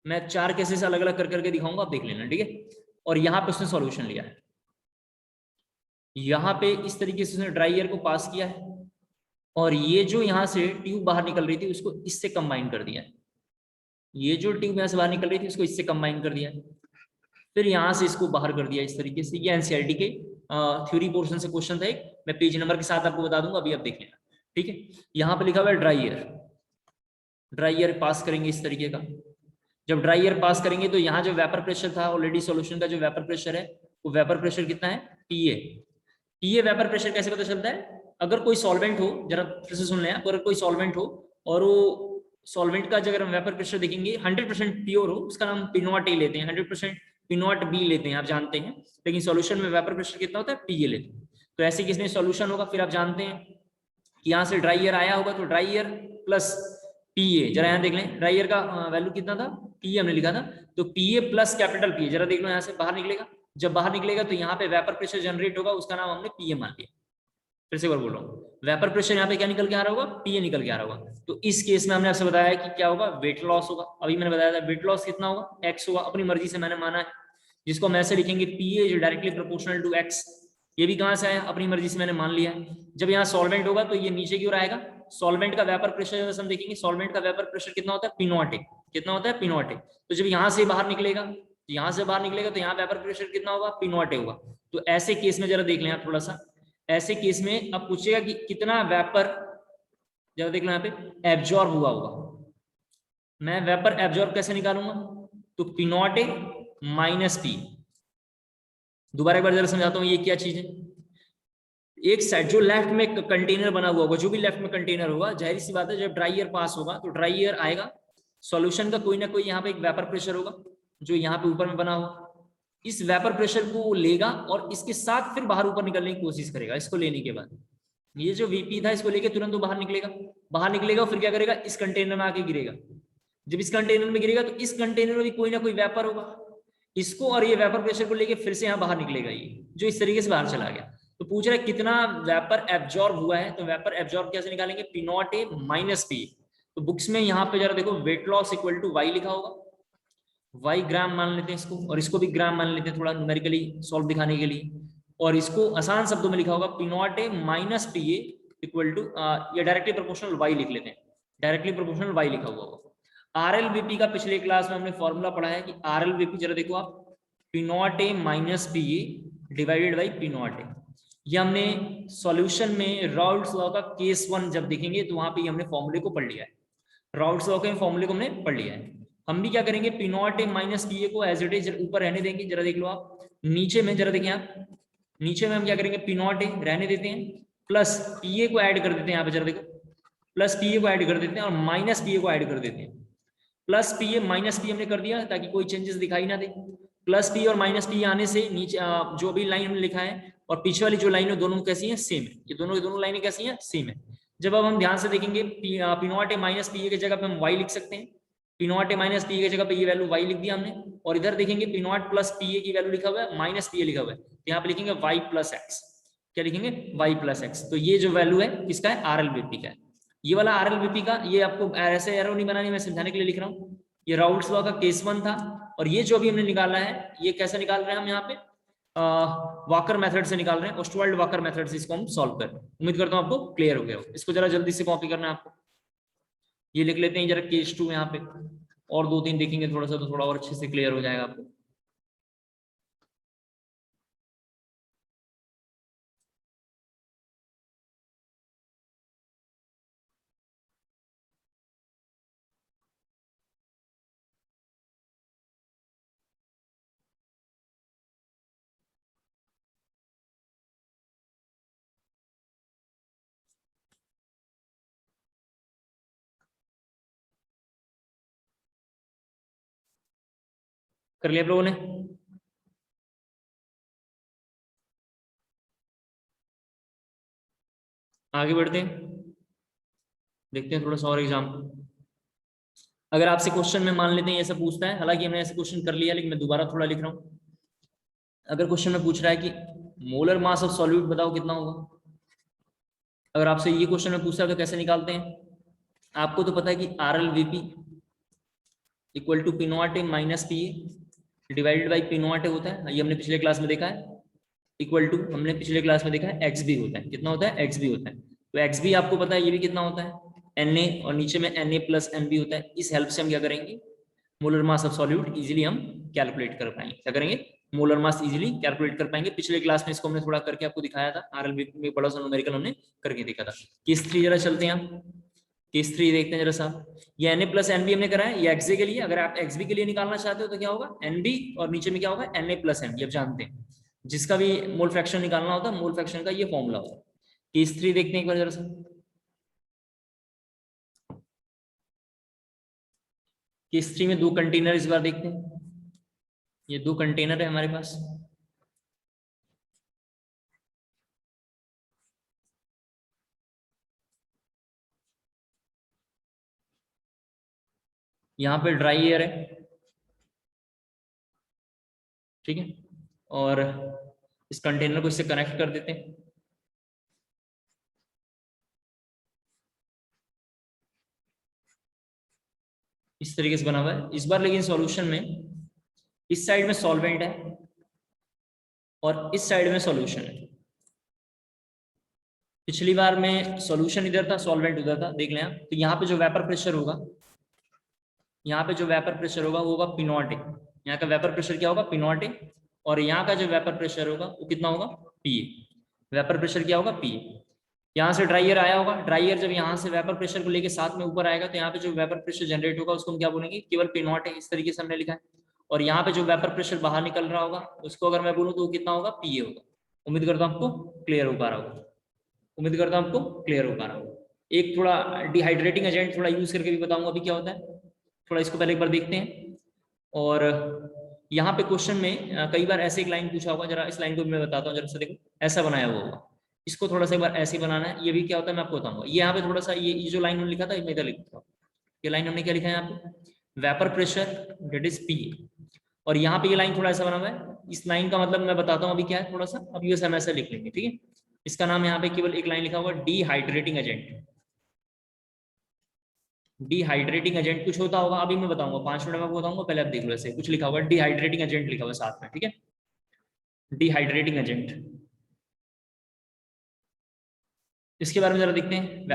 मैं 4 केसेस अलग अलग कर करके दिखाऊंगा, आप देख लेना, ठीक है। और यहाँ पे उसने सॉल्यूशन लिया है। यहाँ पे इस तरीके से उसने ड्राई एयर को पास किया है, और ये जो यहाँ से ट्यूब बाहर निकल रही थी उसको इससे कंबाइन कर दिया है। ये जो ट्यूब यहाँ से बाहर निकल रही थी उसको इससे कंबाइन कर दिया है, फिर यहाँ से इसको बाहर कर दिया इस तरीके से। ये एनसीईआरटी के थ्योरी पोर्शन से क्वेश्चन था एक, मैं पेज नंबर के साथ आपको बता दूंगा, अभी आप देख लेना, ठीक है। यहाँ पे लिखा हुआ है ड्राई एयर पास करेंगे इस तरीके का। जब ड्राई एयर पास करेंगे तो यहाँ जो वेपर प्रेशर था ऑलरेडी सॉल्यूशन का, जो वेपर प्रेशर है वो वेपर प्रेशर कितना है, टीए। टीए वेपर प्रेशर कैसे पता चलता है, अगर कोई सॉल्वेंट हो, जरा फिर से सुन लें, अगर कोई सॉल्वेंट हो और वो सॉल्वेंट का अगर हम वेपर प्रेशर देखेंगे 100% प्योर हो, उसका नाम P0 A लेते हैं, 100% P0 B लेते हैं, आप जानते हैं। लेकिन सॉल्यूशन में वेपर प्रेशर कितना होता है, PA लेते हैं। तो ऐसे किसमें सॉल्यूशन होगा, फिर आप जानते हैं कि यहाँ से ड्राई एयर आया होगा, तो ड्राई एयर प्लस PA, जरा यहाँ देख लें ड्राई एयर का वैल्यू कितना था, PA हमने लिखा था, तो PA प्लस कैपिटल P, जरा देख लो यहाँ से बाहर निकलेगा। जब बाहर निकलेगा तो यहाँ पे वेपर प्रेशर जनरेट होगा, उसका नाम हमने PA मान लिया। फिर से एक बार बोल रहा हूँ, वेपर प्रेशर यहाँ पे क्या निकल के आ रहा होगा, PA निकल के आ रहा होगा। तो इस केस में हमने आपसे बताया कि क्या होगा, वेट लॉस होगा। अभी मैंने बताया था वेट लॉस कितना होगा, x होगा, अपनी मर्जी से मैंने माना है, जिसको हम ऐसे लिखेंगे PA जो डायरेक्टली प्रोपोर्शनल टू x। ये भी कहां से आया, अपनी मर्जी से मैंने मान लिया है। जब यहाँ सॉल्वेंट होगा तो ये नीचे की ओर आएगा। सॉल्वेंट का वेपर प्रेशर जब हम देखेंगे, सॉल्वेंट का वेपर प्रेशर कितना होता है, P0 A, कितना होता है, P0 A। तो जब यहाँ से बाहर निकलेगा, यहाँ से बाहर निकलेगा तो यहाँ वेपर प्रेशर कितना होगा, P0 A होगा। तो ऐसे केस में जरा देख लें आप थोड़ा सा, ऐसे केस में अब पूछेगा कि कितना वेपर, जरा देख लो यहाँ पे, एब्जॉर्ब हुआ होगा। मैं वेपर एब्जॉर्ब कैसे निकालूंगा, तो P naught A minus P. दोबारा एक बार जरा समझाता हूँ ये क्या चीज है। एक साइड जो लेफ्ट में कंटेनर बना हुआ होगा, जो भी लेफ्ट में कंटेनर होगा, जाहिर सी बात है जब ड्राई एयर पास होगा तो ड्राई एयर आएगा, सॉल्यूशन का कोई ना कोई यहाँ पे एक वेपर प्रेशर होगा जो यहाँ पे ऊपर में बना होगा, इस वेपर प्रेशर को लेगा और इसके साथ फिर बाहर ऊपर निकलने की कोशिश करेगा। इसको लेने के बाद ये जो वीपी था इसको लेके तुरंत वो बाहर निकलेगा, बाहर निकलेगा फिर क्या करेगा, इस कंटेनर में आके गिरेगा। जब इस कंटेनर में गिरेगा तो इस कंटेनर में भी कोई ना कोई वेपर होगा, इसको और ये वेपर प्रेशर को लेके फिर से यहाँ बाहर निकलेगा, ये जो इस तरीके से बाहर चला गया। तो पूछ रहा है कितना वेपर एब्जॉर्ब हुआ है, तो वेपर एब्जॉर्ब कैसे निकालेंगे, P naught A minus P. तो बुक्स में यहाँ पे जरा देखो weight loss equal to Y लिखा होगा, वाई ग्राम मान लेते हैं इसको, और इसको भी ग्राम मान लेते हैं थोड़ा न्यूमेरिकली सॉल्व दिखाने के लिए, और इसको आसान शब्दों में लिखा होगा P naught A minus P A equal to, या डायरेक्टली प्रोपोर्शनल वाई लिख लेते हैं, डायरेक्टली प्रोपोर्शनल वाई लिखा हुआ होगा। आरएलवीपी का पिछले क्लास में हमने फॉर्मूला पढ़ा है कि आरएलवीपी जरा देखो आप, P naught A minus P A divided by P naught ए। ये हमने सॉल्यूशन में राउल्ट्स लॉ का केस 1 जब देखेंगे तो वहां पे हमने फॉर्मूले को पढ़ लिया है, राउल्ट्स लॉ के फॉर्मूले को हमने पढ़ लिया है। हम भी क्या करेंगे, P naught A minus P ए को एज इट इज ऊपर रहने देंगे, जरा देख लो आप नीचे में, जरा देखें आप नीचे में हम क्या करेंगे, पी नॉट ए रहने देते हैं, प्लस पी ए को ऐड कर देते हैं, यहाँ पे जरा देखो प्लस पी ए को ऐड कर देते हैं और माइनस पी ए को ऐड कर देते हैं। Plus P A minus P हमने कर दिया ताकि कोई चेंजेस दिखाई ना दे। प्लस पी और माइनस पी आने से नीचे जो भी लाइन हमने लिखा है और पीछे वाली जो लाइन है दोनों कैसी है, सेम है, ये दोनों लाइनें कैसी हैं, सेम है। जब अब हम ध्यान से देखेंगे P naught A minus P ए की जगह पे हम वाई लिख सकते हैं, P naught A minus P ए की जगह पे ये वैल्यू वाई लिख दिया हमने, और इधर देखेंगे P not plus P A की वैल्यू लिखा हुआ है, माइनस पी ए लिखा हुआ है, यहाँ पे लिखेंगे वाई प्लस एक्स, क्या लिखेंगे, वाई प्लस एक्स। तो ये जो वैल्यू है किसका है, आरएलवीपी का है। ये वाला आरएलवीपी का, ये आपको ऐसे एरो नहीं बनानी, मैं समझाने के लिए लिख रहा हूँ। ये राउल्ट्स लॉ का केस 1 था, और ये जो भी हमने निकाला है ये कैसे निकाल रहे हैं हम यहाँ पे, वॉकर मेथड से निकाल रहे हैं, ओस्टवाल्ड वॉकर मेथड से इसको हम सॉल्व कर रहे हैं। उम्मीद करता हूँ आपको क्लियर हो गया हो। इसको जरा जल्दी से कॉपी करना है आपको, ये लिख लेते हैं जरा केस 2 यहाँ पे, और 2-3 देखेंगे थोड़ा सा तो थोड़ा और अच्छे से क्लियर हो जाएगा आपको। कर लिया आप लोगों ने, आगे बढ़ते हैं, देखते हैं थोड़ा सा और एग्जाम्पल। अगर आपसे क्वेश्चन में मान लेते हैं ऐसा पूछता है, हालांकि हमने ऐसे क्वेश्चन कर लिया लेकिन मैं दोबारा थोड़ा लिख रहा हूँ। अगर क्वेश्चन में पूछ रहा है कि मोलर मास ऑफ सॉल्यूट बताओ कितना होगा, अगर आपसे ये क्वेश्चन में पूछता है तो कैसे निकालते हैं। आपको तो पता है कि R L V P equal to P naught A minus P A divided by P naught A होता है, ये हमने पिछले क्लास में देखा है, इक्वल टू हमने पिछले क्लास में देखा है एक्स बी होता है, कितना होता है, एक्स बी होता है। तो एक्स बी आपको पता है ये भी कितना होता है, एन ए, और नीचे में N A plus N B होता है। इस हेल्प से हम क्या करेंगे, molar mass of solute easily हम कैलकुलेट कर पाएंगे। क्या करेंगे, मोलर मास इजीली कैलकुलेट कर पाएंगे। पिछले क्लास में इसको हमने थोड़ा करके आपको दिखाया था, आरएलवी में बड़ा सा न्यूमेरिकल हमने करके देखा था। केस 3 जरा चलते हैं, केस 3 देखते हैं जरा सा। ये N A plus N B हमने करा है, ये एक्स के लिए, अगर आप एक्स बी के लिए निकालना चाहते हो तो क्या होगा, एन बी और नीचे में क्या होगा, N A plus N B. अब जानते हैं जिसका भी मोल फ्रैक्शन निकालना होता है, मोल फ्रैक्शन का ये फॉर्मूला होता है। केस 3 देखते हैं एक बार जरा सा। केस 3 में 2 कंटेनर इस बार देखते हैं, ये 2 कंटेनर है हमारे पास। यहाँ पे ड्राई एयर है, ठीक है, और इस कंटेनर को इससे कनेक्ट कर देते हैं। इस तरीके से बना हुआ है इस बार, लेकिन सॉल्यूशन में इस साइड में सॉल्वेंट है और इस साइड में सॉल्यूशन है। पिछली बार में सॉल्यूशन इधर था, सॉल्वेंट उधर था, देख लें आप। तो यहाँ पे जो वेपर प्रेशर होगा, यहाँ पे जो वेपर प्रेशर होगा वो होगा पी नॉट ए। यहाँ का वेपर प्रेशर क्या होगा, पी नॉट ए, और यहाँ का जो वेपर प्रेशर होगा वो कितना होगा, पी ए। वेपर प्रेशर क्या होगा, पी ए। यहाँ से ड्राई एयर आया होगा, ड्राई एयर जब यहाँ से वेपर प्रेशर को लेके साथ में ऊपर आएगा तो यहाँ पे जो वेपर प्रेशर जनरेट होगा उसको हम क्या बोलेंगे, केवल P नॉट है, इस तरीके से हमने लिखा है। और यहाँ पे जो वेपर प्रेशर बाहर निकल रहा होगा उसको अगर मैं बोलूँ तो कितना होगा, PA होगा। उम्मीद करता हूँ आपको क्लियर हो पा रहा होगा, उम्मीद करता हूँ आपको क्लियर हो पा रहा होगा। एक थोड़ा डिहाइड्रेटिंग एजेंट थोड़ा यूज करके भी बताऊंगा अभी क्या होता है, थोड़ा इसको पहले एक बार देखते हैं। और यहाँ पे क्वेश्चन में कई बार ऐसे एक लाइन पूछा होगा, जरा इस लाइन को मैं बताता हूँ, जरा सा देखो, ऐसा बनाया हुआ होगा, इसको थोड़ा सा एक बार ऐसे बनाना है। ये भी क्या होता है मैं आपको बताऊंगा। ये यहाँ पे थोड़ा सा ये जो लाइन हमने लिखा था मैं इधर लिखता हूँ। ये लाइन हमने क्या लिखा है यहाँ पे, vapour pressure that is P. और यहाँ पे ये लाइन थोड़ा ऐसा बना हुआ है, इस लाइन का मतलब मैं बताता हूँ अभी क्या है थोड़ा सा, अब ये हम ऐसा लिख लेंगे, ठीक है। इसका नाम यहाँ पे केवल एक लाइन लिखा हुआ, डिहाइड्रेटिंग एजेंट। डिहाइड्रेटिंग एजेंट कुछ होता होगा, अभी मैं बताऊंगा 5 मिनट में बताऊंगा, पहले आप देख लो। ऐसे कुछ लिखा हुआ डिहाइड्रेटिंग एजेंट लिखा हुआ साथ में, ठीक है, डिहाइड्रेटिंग एजेंट। इसके बारे में जरा देखते हैं।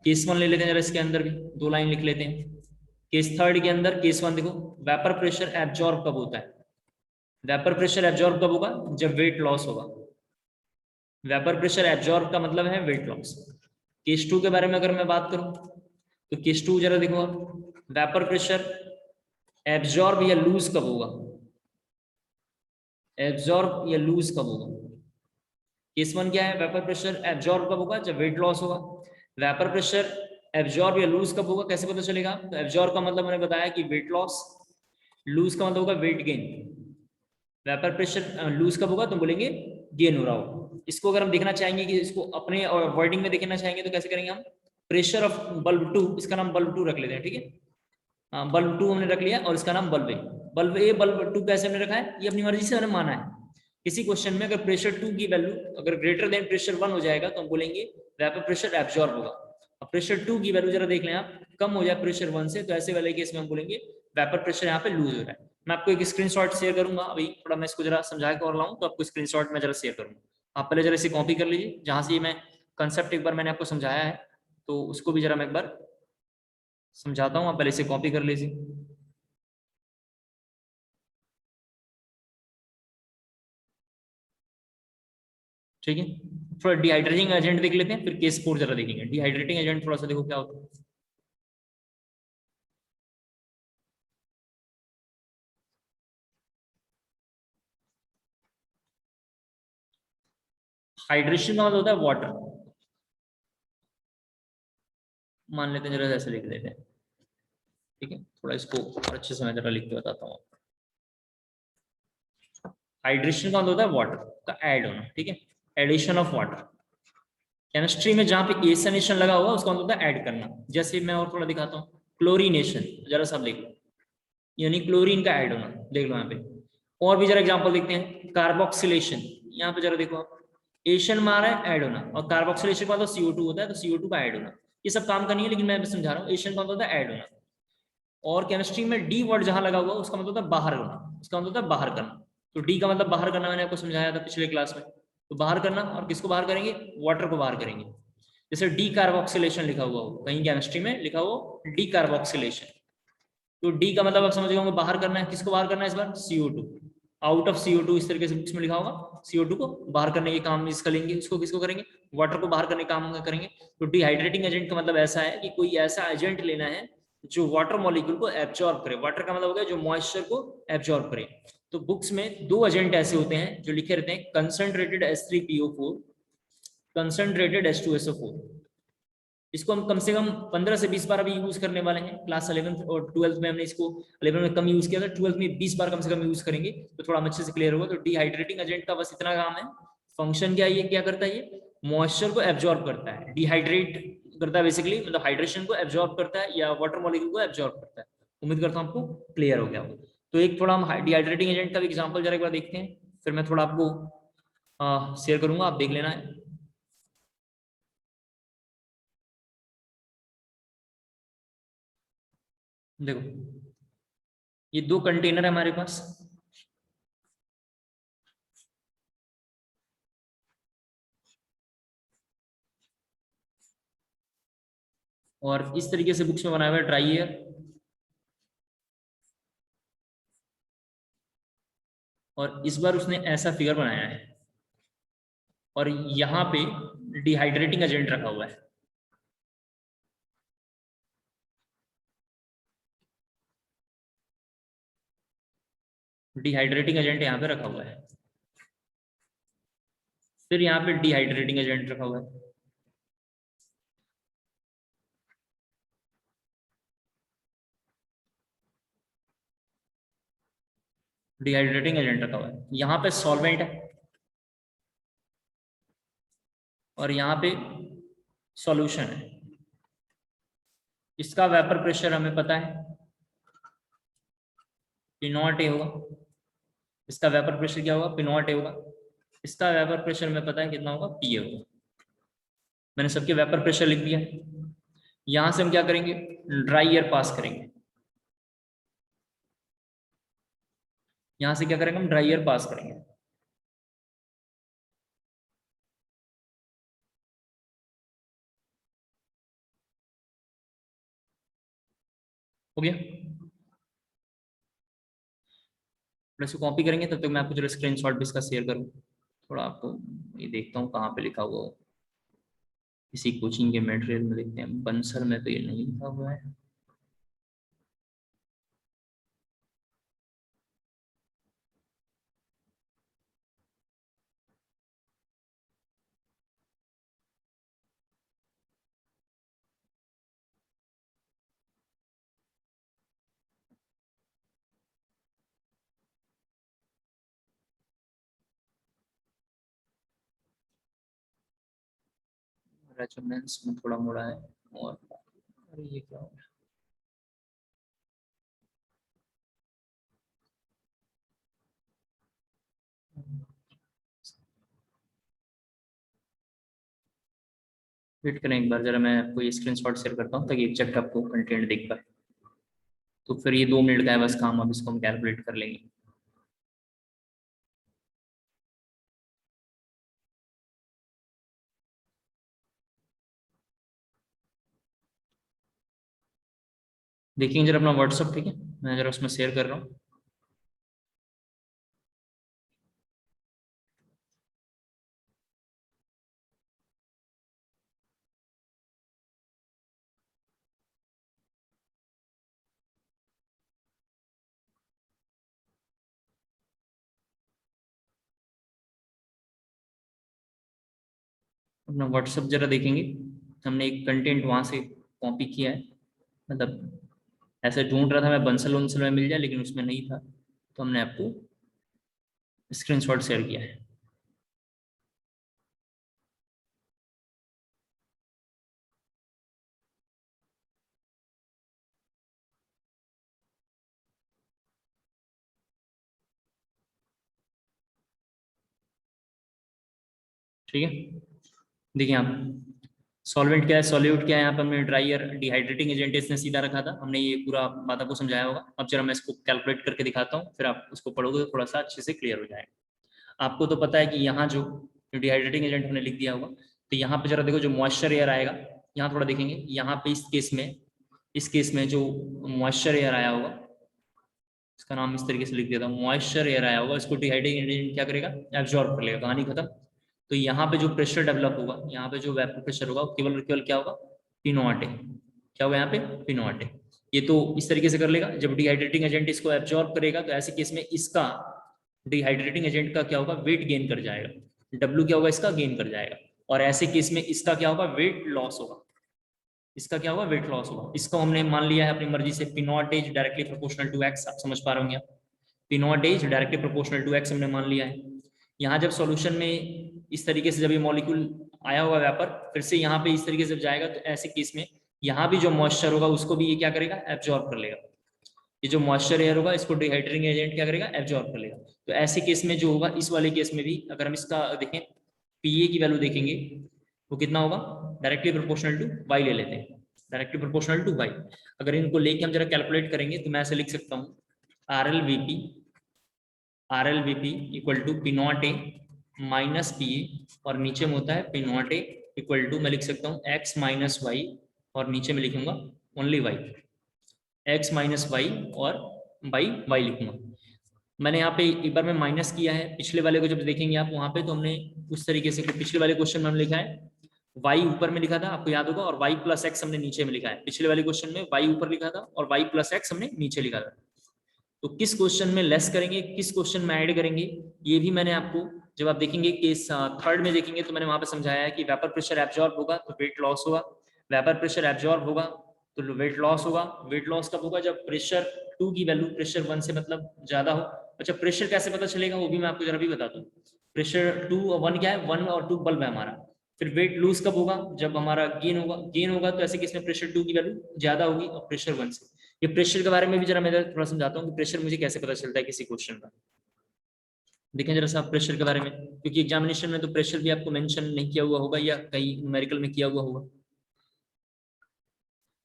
केस वन ले लेते हैं जरा, इसके अंदर भी 2 लाइन लिख लेते हैं। केस थर्ड के अंदर केस वन देखो, वेपर प्रेशर एब्जॉर्ब कब होता है, वेपर प्रेशर एब्जॉर्ब कब होगा, जब वेट लॉस होगा। वेपर प्रेशर एब्जॉर्ब का मतलब है वेट लॉस। केस टू के बारे में अगर मैं बात करूं तो केस टू जरा देखो आप, वेपर प्रेशर एब्जॉर्ब या लूज कब होगा, एब्जॉर्ब या लूज कब होगा। केस वन क्या है, वेपर प्रेशर एब्जॉर्ब कब होगा, जब वेट लॉस होगा। वेपर प्रेशर एब्जॉर्ब या लूज कब होगा, कैसे पता चलेगा, तो एब्जॉर्ब का मतलब मैंने बताया कि वेट लॉस, लूज का मतलब होगा weight gain. Vapour pressure lose कब होगा, तो बोलेंगे गेन हो रहा हो। इसको अगर हम देखना चाहेंगे कि इसको अपने वर्डिंग में देखना चाहेंगे तो कैसे करेंगे हम, प्रेशर ऑफ बल्ब टू, इसका नाम बल्ब टू रख लेते हैं, ठीक है। हाँ, बल्ब टू हमने रख लिया और इसका नाम bulb A. Bulb A bulb two कैसे हमने रखा है, ये अपनी मर्जी से हमने माना है। किसी क्वेश्चन में अगर प्रेशर टू की वैल्यू अगर ग्रेटर देन प्रेशर वन हो जाएगा तो हम बोलेंगे वेपर प्रेशर एब्जॉर्ब होगा। अब प्रेशर टू की वैल्यू जरा देख लें आप, कम हो जाए प्रेशर वन से, तो ऐसे वाले केस में हम बोलेंगे वेपर प्रेशर यहाँ पे लूज हो रहा है। मैं आपको एक स्क्रीनशॉट शेयर करूंगा अभी, थोड़ा मैं इसको जरा समझा के और लाऊं तो आपको स्क्रीनशॉट में जरा शेयर करूंगा। आप पहले जरा इसे कॉपी कर लीजिए, जहां से मैं कंसेप्ट एक बार मैंने आपको समझाया है तो उसको भी जरा मैं एक बार समझाता हूँ, आप पहले इसे कॉपी कर लीजिए। ठीक है, थोड़ा डिहाइड्रेटिंग एजेंट देख लेते हैं, फिर केस फोर जरा देखेंगे। डिहाइड्रेटिंग एजेंट थोड़ा सा देखो क्या होता है। हाइड्रेशन का मतलब होता है वाटर, मान लेते हैं जरा ऐसे लिख लेते हैं, ठीक है। थोड़ा इसको और अच्छे से मैं जरा लिख के बताता हूँ। हाइड्रेशन का मतलब होता है वाटर का ऐड होना, ठीक है, एडिशन ऑफ वाटर। केमिस्ट्री में जहाँ पे एसनेशन लगा हुआ उसका मतलब होता है ऐड करना। जैसे मैं और थोड़ा दिखाता हूँ, क्लोरीनेशन, जरा सब लिख लो, यानी क्लोरीन का ऐड होना, देख लो यहाँ पे। और भी जरा एग्जांपल देखते हैं, कार्बोक्सिलेशन, यहाँ पे जरा देखो आप, एशन मारा है ऐड होना, और कार्बोक्सिलेशन का मतलब CO2 होता है, तो CO2 का ऐड होना। ये सब काम करनी है, लेकिन मैं समझा रहा हूँ, एशन का मतलब होता है ऐड होना। और केमिस्ट्री में डी वर्ड जहां लगा हुआ उसका मतलब होता है बाहर होना, उसका मतलब होता है बाहर करना। तो डी का मतलब बाहर करना, मैंने आपको समझाया था पिछले क्लास में। तो बाहर करना, और किसको बाहर करेंगे, वाटर को बाहर करेंगे। जैसे डी कार्बोक्सिलेशन लिखा हुआ हो कहीं केमिस्ट्री में, लिखा हो डी कार्बोक्सिलेशन, तो डी का मतलब आप समझ गए होंगे बाहर करना है। किसको बाहर करना है इस बार, CO2, आउट ऑफ CO2, इस तरीके से बुक्स में लिखा होगा। CO2 को बाहर करने के काम इसका लेंगे, इसको किसको करेंगे, वाटर को बाहर करने के काम करेंगे। तो डिहाइड्रेटिंग एजेंट का मतलब ऐसा है कि कोई ऐसा एजेंट लेना है जो वाटर मॉलिक्यूल को एब्जॉर्ब करे। वाटर का मतलब हो गया जो मॉइस्चर को एब्जॉर्ब करे। तो बुक्स में 2 एजेंट ऐसे होते हैं जो लिखे रहते हैं, कंसंट्रेटेड H3PO4, कंसंट्रेटेड H2SO4। इसको हम कम से कम 15 से 20 बार अभी यूज करने वाले हैं। क्लास 11th और 12th में हमने इसको, 11 में कम यूज किया था, 12th में 20 बार कम से कम यूज करेंगे, तो थोड़ा अच्छे से क्लियर होगा। तो डिहाइड्रेटिंग एजेंट का बस इतना काम है, फंक्शन क्या है, ये क्या करता है, ये मॉइस्चर को एब्जॉर्ब करता है, डिहाइड्रेट करता है बेसिकली, मतलब हाइड्रेशन को एब्जॉर्ब करता है या वाटर मॉलिक्यूल को एब्जॉर्ब करता है। उम्मीद करता हूँ आपको क्लियर हो गया हो। तो एक थोड़ा हम डिहाइड्रेटिंग एजेंट का भी एग्जाम्पल जरा एक बार देखते हैं, फिर मैं थोड़ा आपको शेयर करूंगा, आप देख लेना है। देखो, ये 2 कंटेनर है हमारे पास, और इस तरीके से बुक्स में बनाया हुआ है ड्राई एयर। और इस बार उसने ऐसा फिगर बनाया है, और यहाँ पे डिहाइड्रेटिंग एजेंट रखा हुआ है। डिहाइड्रेटिंग एजेंट यहाँ पे रखा हुआ है, फिर यहाँ पे डिहाइड्रेटिंग एजेंट रखा हुआ है। डिहाइड्रेटिंग एजेंट रखा हुआ है, यहाँ पे सॉल्वेंट है और यहाँ पे सॉल्यूशन है। इसका वेपर प्रेशर हमें पता है P नॉट ए होगा। इसका वेपर प्रेशर क्या होगा? P नॉट ए होगा। इसका वेपर प्रेशर हमें पता है कितना होगा? PA होगा। मैंने सबके वेपर प्रेशर लिख दिया। यहां से हम क्या करेंगे? ड्राई एयर पास करेंगे। यहां से क्या करेंगे? हम ड्राई एयर पास करेंगे। हो गया? इसको कॉपी करेंगे, तब तक मैं आपको जो स्क्रीनशॉट भी इसका शेयर करूँ। थोड़ा आपको ये देखता हूँ कहाँ पे लिखा हुआ हो। किसी कोचिंग के मटेरियल में देखते हैं। बंसल में तो ये नहीं लिखा हुआ है। रेजोनेंस में थोड़ा मोड़ा है। और अरे ये क्या हो? वेट करें एक बार जरा, मैं आपको ये स्क्रीनशॉट शेयर करता हूँ ताकि एग्जैक्ट आपको कंटेंट दिख पाए। तो फिर ये 2 मिनट का है बस काम, अब इसको हम कैलकुलेट कर लेंगे। देखिए जरा अपना व्हाट्सअप, ठीक है? मैं जरा उसमें शेयर कर रहा हूँ। अपना व्हाट्सअप जरा देखेंगे। हमने एक कंटेंट वहां से कॉपी किया है। मतलब ऐसे ढूंढ रहा था मैं बंसल वंसल में मिल जाए, लेकिन उसमें नहीं था, तो हमने आपको स्क्रीनशॉट शेयर किया है। ठीक है, देखिए आप सॉल्वेंट क्या है, सॉल्यूट क्या है। यहाँ पर हमने ड्राई एयर डिहाइड्रेटिंग एजेंट इसने सीधा रखा था। हमने ये पूरा बात आपको समझाया होगा। अब जरा मैं इसको कैलकुलेट करके दिखाता हूँ, फिर आप उसको पढ़ोगे तो थोड़ा सा अच्छे से क्लियर हो जाएगा। आपको तो पता है कि यहाँ जो डिहाइड्रेटिंग एजेंट हमने लिख दिया होगा, तो यहाँ पे जरा देखो जो मॉइस्चर एयर आएगा, यहाँ थोड़ा देखेंगे। यहाँ पे इस केस में जो मॉइस्चर एयर आया होगा, इसका नाम इस तरीके से लिख दिया था, मॉइस्चर एयर आया होगा, इसको डिहाइड्रेटिंग एजेंट क्या करेगा? एब्जॉर्ब कर लेगा। कहानी खत्म। तो यहाँ पे जो प्रेशर डेवलप होगा, यहाँ पे जो वेपर प्रेशर होगा, केवल केवल क्या होगा? P नॉट ए। क्या होगा यहाँ पे? P नॉट ए। ये तो इस तरीके से कर लेगा। जब डिहाइड्रेटिंग एजेंट इसको एब्जॉर्ब करेगा, तो ऐसे केस में इसका डिहाइड्रेटिंग एजेंट का क्या होगा? वेट गेन कर जाएगा। W क्या होगा? इसका गेन कर जाएगा। और ऐसे केस में इसका क्या होगा? वेट लॉस होगा। इसका क्या होगा? वेट लॉस होगा। इसको हमने मान लिया है अपनी मर्जी से P naught as directly proportional to X. आप समझ पा रहे होंगे। P naught as directly proportional to X हमने मान लिया है। यहाँ जब सॉल्यूशन में इस तरीके से जब ये मॉलिक्यूल आया होगा वेपर, फिर से यहाँ पे इस तरीके से जाएगा, तो ऐसे केस में यहाँ भी जो मॉइस्चर होगा उसको भी ये क्या करेगा? एब्जॉर्ब कर लेगा। ये जो मॉइस्चर एयर होगा इसको डिहाइड्रेटिंग एजेंट क्या करेगा? एब्जॉर्ब कर लेगा। तो ऐसे केस में जो होगा, इस वाले केस में भी अगर हम इसका देखें, PA की वैल्यू देखेंगे, वो कितना होगा? डायरेक्टली प्रोपोर्शनल टू वाई ले लेते हैं। Directly proportional to Y. अगर इनको लेके हम जरा कैलकुलेट करेंगे, तो मैं ऐसे लिख सकता हूँ RLVP equal to P naught A minus PA, और नीचे में होता है P naught A equal to, मैं लिख सकता हूँ x माइनस वाई, और नीचे में लिखूंगा only y। x minus Y और बाई वाई लिखूंगा। मैंने यहाँ पे एक बार में माइनस किया है। पिछले वाले को जब देखेंगे आप वहां पे, तो हमने उस तरीके से पिछले वाले क्वेश्चन में हमने लिखा है y ऊपर में लिखा था, आपको याद होगा, और y प्लस एक्स हमने नीचे में लिखा है। पिछले वाले क्वेश्चन में y ऊपर लिखा था और y प्लस एक्स हमने नीचे लिखा था। तो किस क्वेश्चन में लेस करेंगे, किस क्वेश्चन में ऐड करेंगे, ये भी मैंने आपको, जब आप देखेंगे केस थर्ड में देखेंगे तो मैंने वहां पे समझाया है कि वेपर प्रेशर एब्जॉर्ब होगा तो वेट लॉस होगा, वेपर प्रेशर एब्जॉर्ब होगा तो वेट लॉस होगा। वेट लॉस कब होगा, जब प्रेशर 2 की वैल्यू प्रेशर 1 से मतलब ज्यादा हो। अच्छा, प्रेशर कैसे पता चलेगा वो भी मैं आपको जरा भी बताता हूँ। प्रेशर 2 और 1 क्या है, 1 और 2 बल्ब है हमारा। फिर वेट लूज कब होगा, जब हमारा गेन होगा। गेन होगा तो ऐसे केस में प्रेशर 2 की वैल्यू ज्यादा होगी और प्रेशर 1 से। ये प्रेशर के बारे में भी जरा मैं थोड़ा समझाता हूँ कि प्रेशर मुझे कैसे पता चलता है किसी क्वेश्चन का। देखें जरा सा प्रेशर के बारे में, क्योंकि एग्जामिनेशन में तो प्रेशर भी आपको मेंशन नहीं किया हुआ होगा या कहीं न्यूमेरिकल में किया हुआ होगा।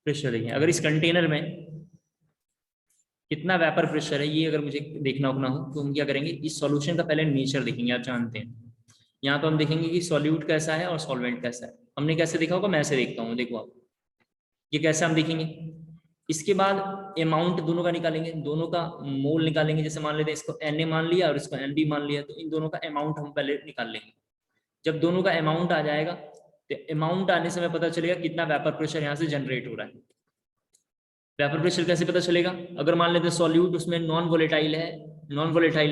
प्रेशर देखिए, अगर इस कंटेनर में कितना वेपर प्रेशर है ये अगर मुझे देखना होना हो तो हम क्या करेंगे, इस सॉल्यूशन का पहले नेचर देखेंगे। आप जानते हैं यहाँ तो हम देखेंगे कि सॉल्यूट कैसा है और सॉल्वेंट कैसा है। हमने कैसे देखा होगा, मैं ऐसे देखता हूँ, देखो आप ये कैसे हम देखेंगे। इसके बाद अमाउंट दोनों का निकालेंगे, दोनों का मोल निकालेंगे। जैसे मान लेते हैं इसको Na मान लिया और इसको Nb मान लिया, तो इन दोनों का अमाउंट हम पहले निकाल लेंगे। जब दोनों का अमाउंट आ जाएगा तो अमाउंट आने से हमें पता चलेगा कितना वेपर प्रेशर यहाँ से जनरेट हो रहा है। वेपर प्रेशर कैसे पता चलेगा, अगर मान लेते हैं सॉल्यूट उसमें नॉन वोलेटाइल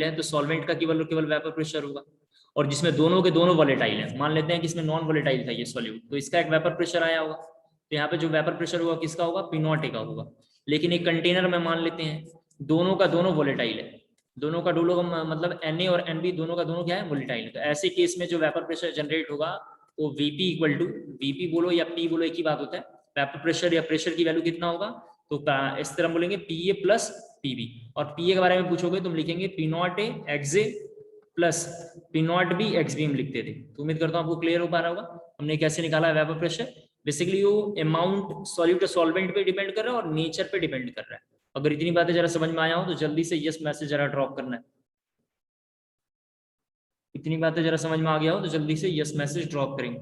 है तो सॉल्वेंट का केवल केवल वेपर प्रेशर होगा। और जिसमें दोनों के दोनों वोलेटाइल है, मान लेते हैं कि इसमें नॉन वोलेटाइल था ये सॉल्यूट, तो इसका एक वेपर प्रेशर आया होगा। तो यहाँ पे जो वेपर प्रेशर होगा किसका होगा, P0 का होगा। लेकिन एक कंटेनर में मान लेते हैं दोनों का दोनों वोलेटाइल है, दोनों का डोलो का मतलब Na और Nb दोनों का दोनों क्या है, वोलेटाइल है। तो ऐसे केस में जो वेपर प्रेशर जनरेट होगा वो Vp इक्वल टू, Vp बोलो या P बोलो एक ही बात होता है, वेपर प्रेशर या प्रेशर की वैल्यू कितना होगा, तो इस तरह बोलेंगे Pa प्लस Pb। और Pa के बारे में पूछोगे तुम लिखेंगे P0A XA plus P0B XB हम लिखते थे। तो उम्मीद करता हूँ आपको क्लियर हो पा रहा होगा हमने कैसे निकाला है वेपर प्रेशर। बेसिकली वो अमाउंट सॉल्यूट सॉल्वेंट पे डिपेंड कर रहा है और नेचर पे डिपेंड कर रहा है। अगर इतनी बातें जरा समझ में आया हो तो जल्दी से यस मैसेज जरा ड्रॉप करना है। इतनी बातें जरा समझ में आ गया हो तो जल्दी से यस मैसेज ड्रॉप करेंगे।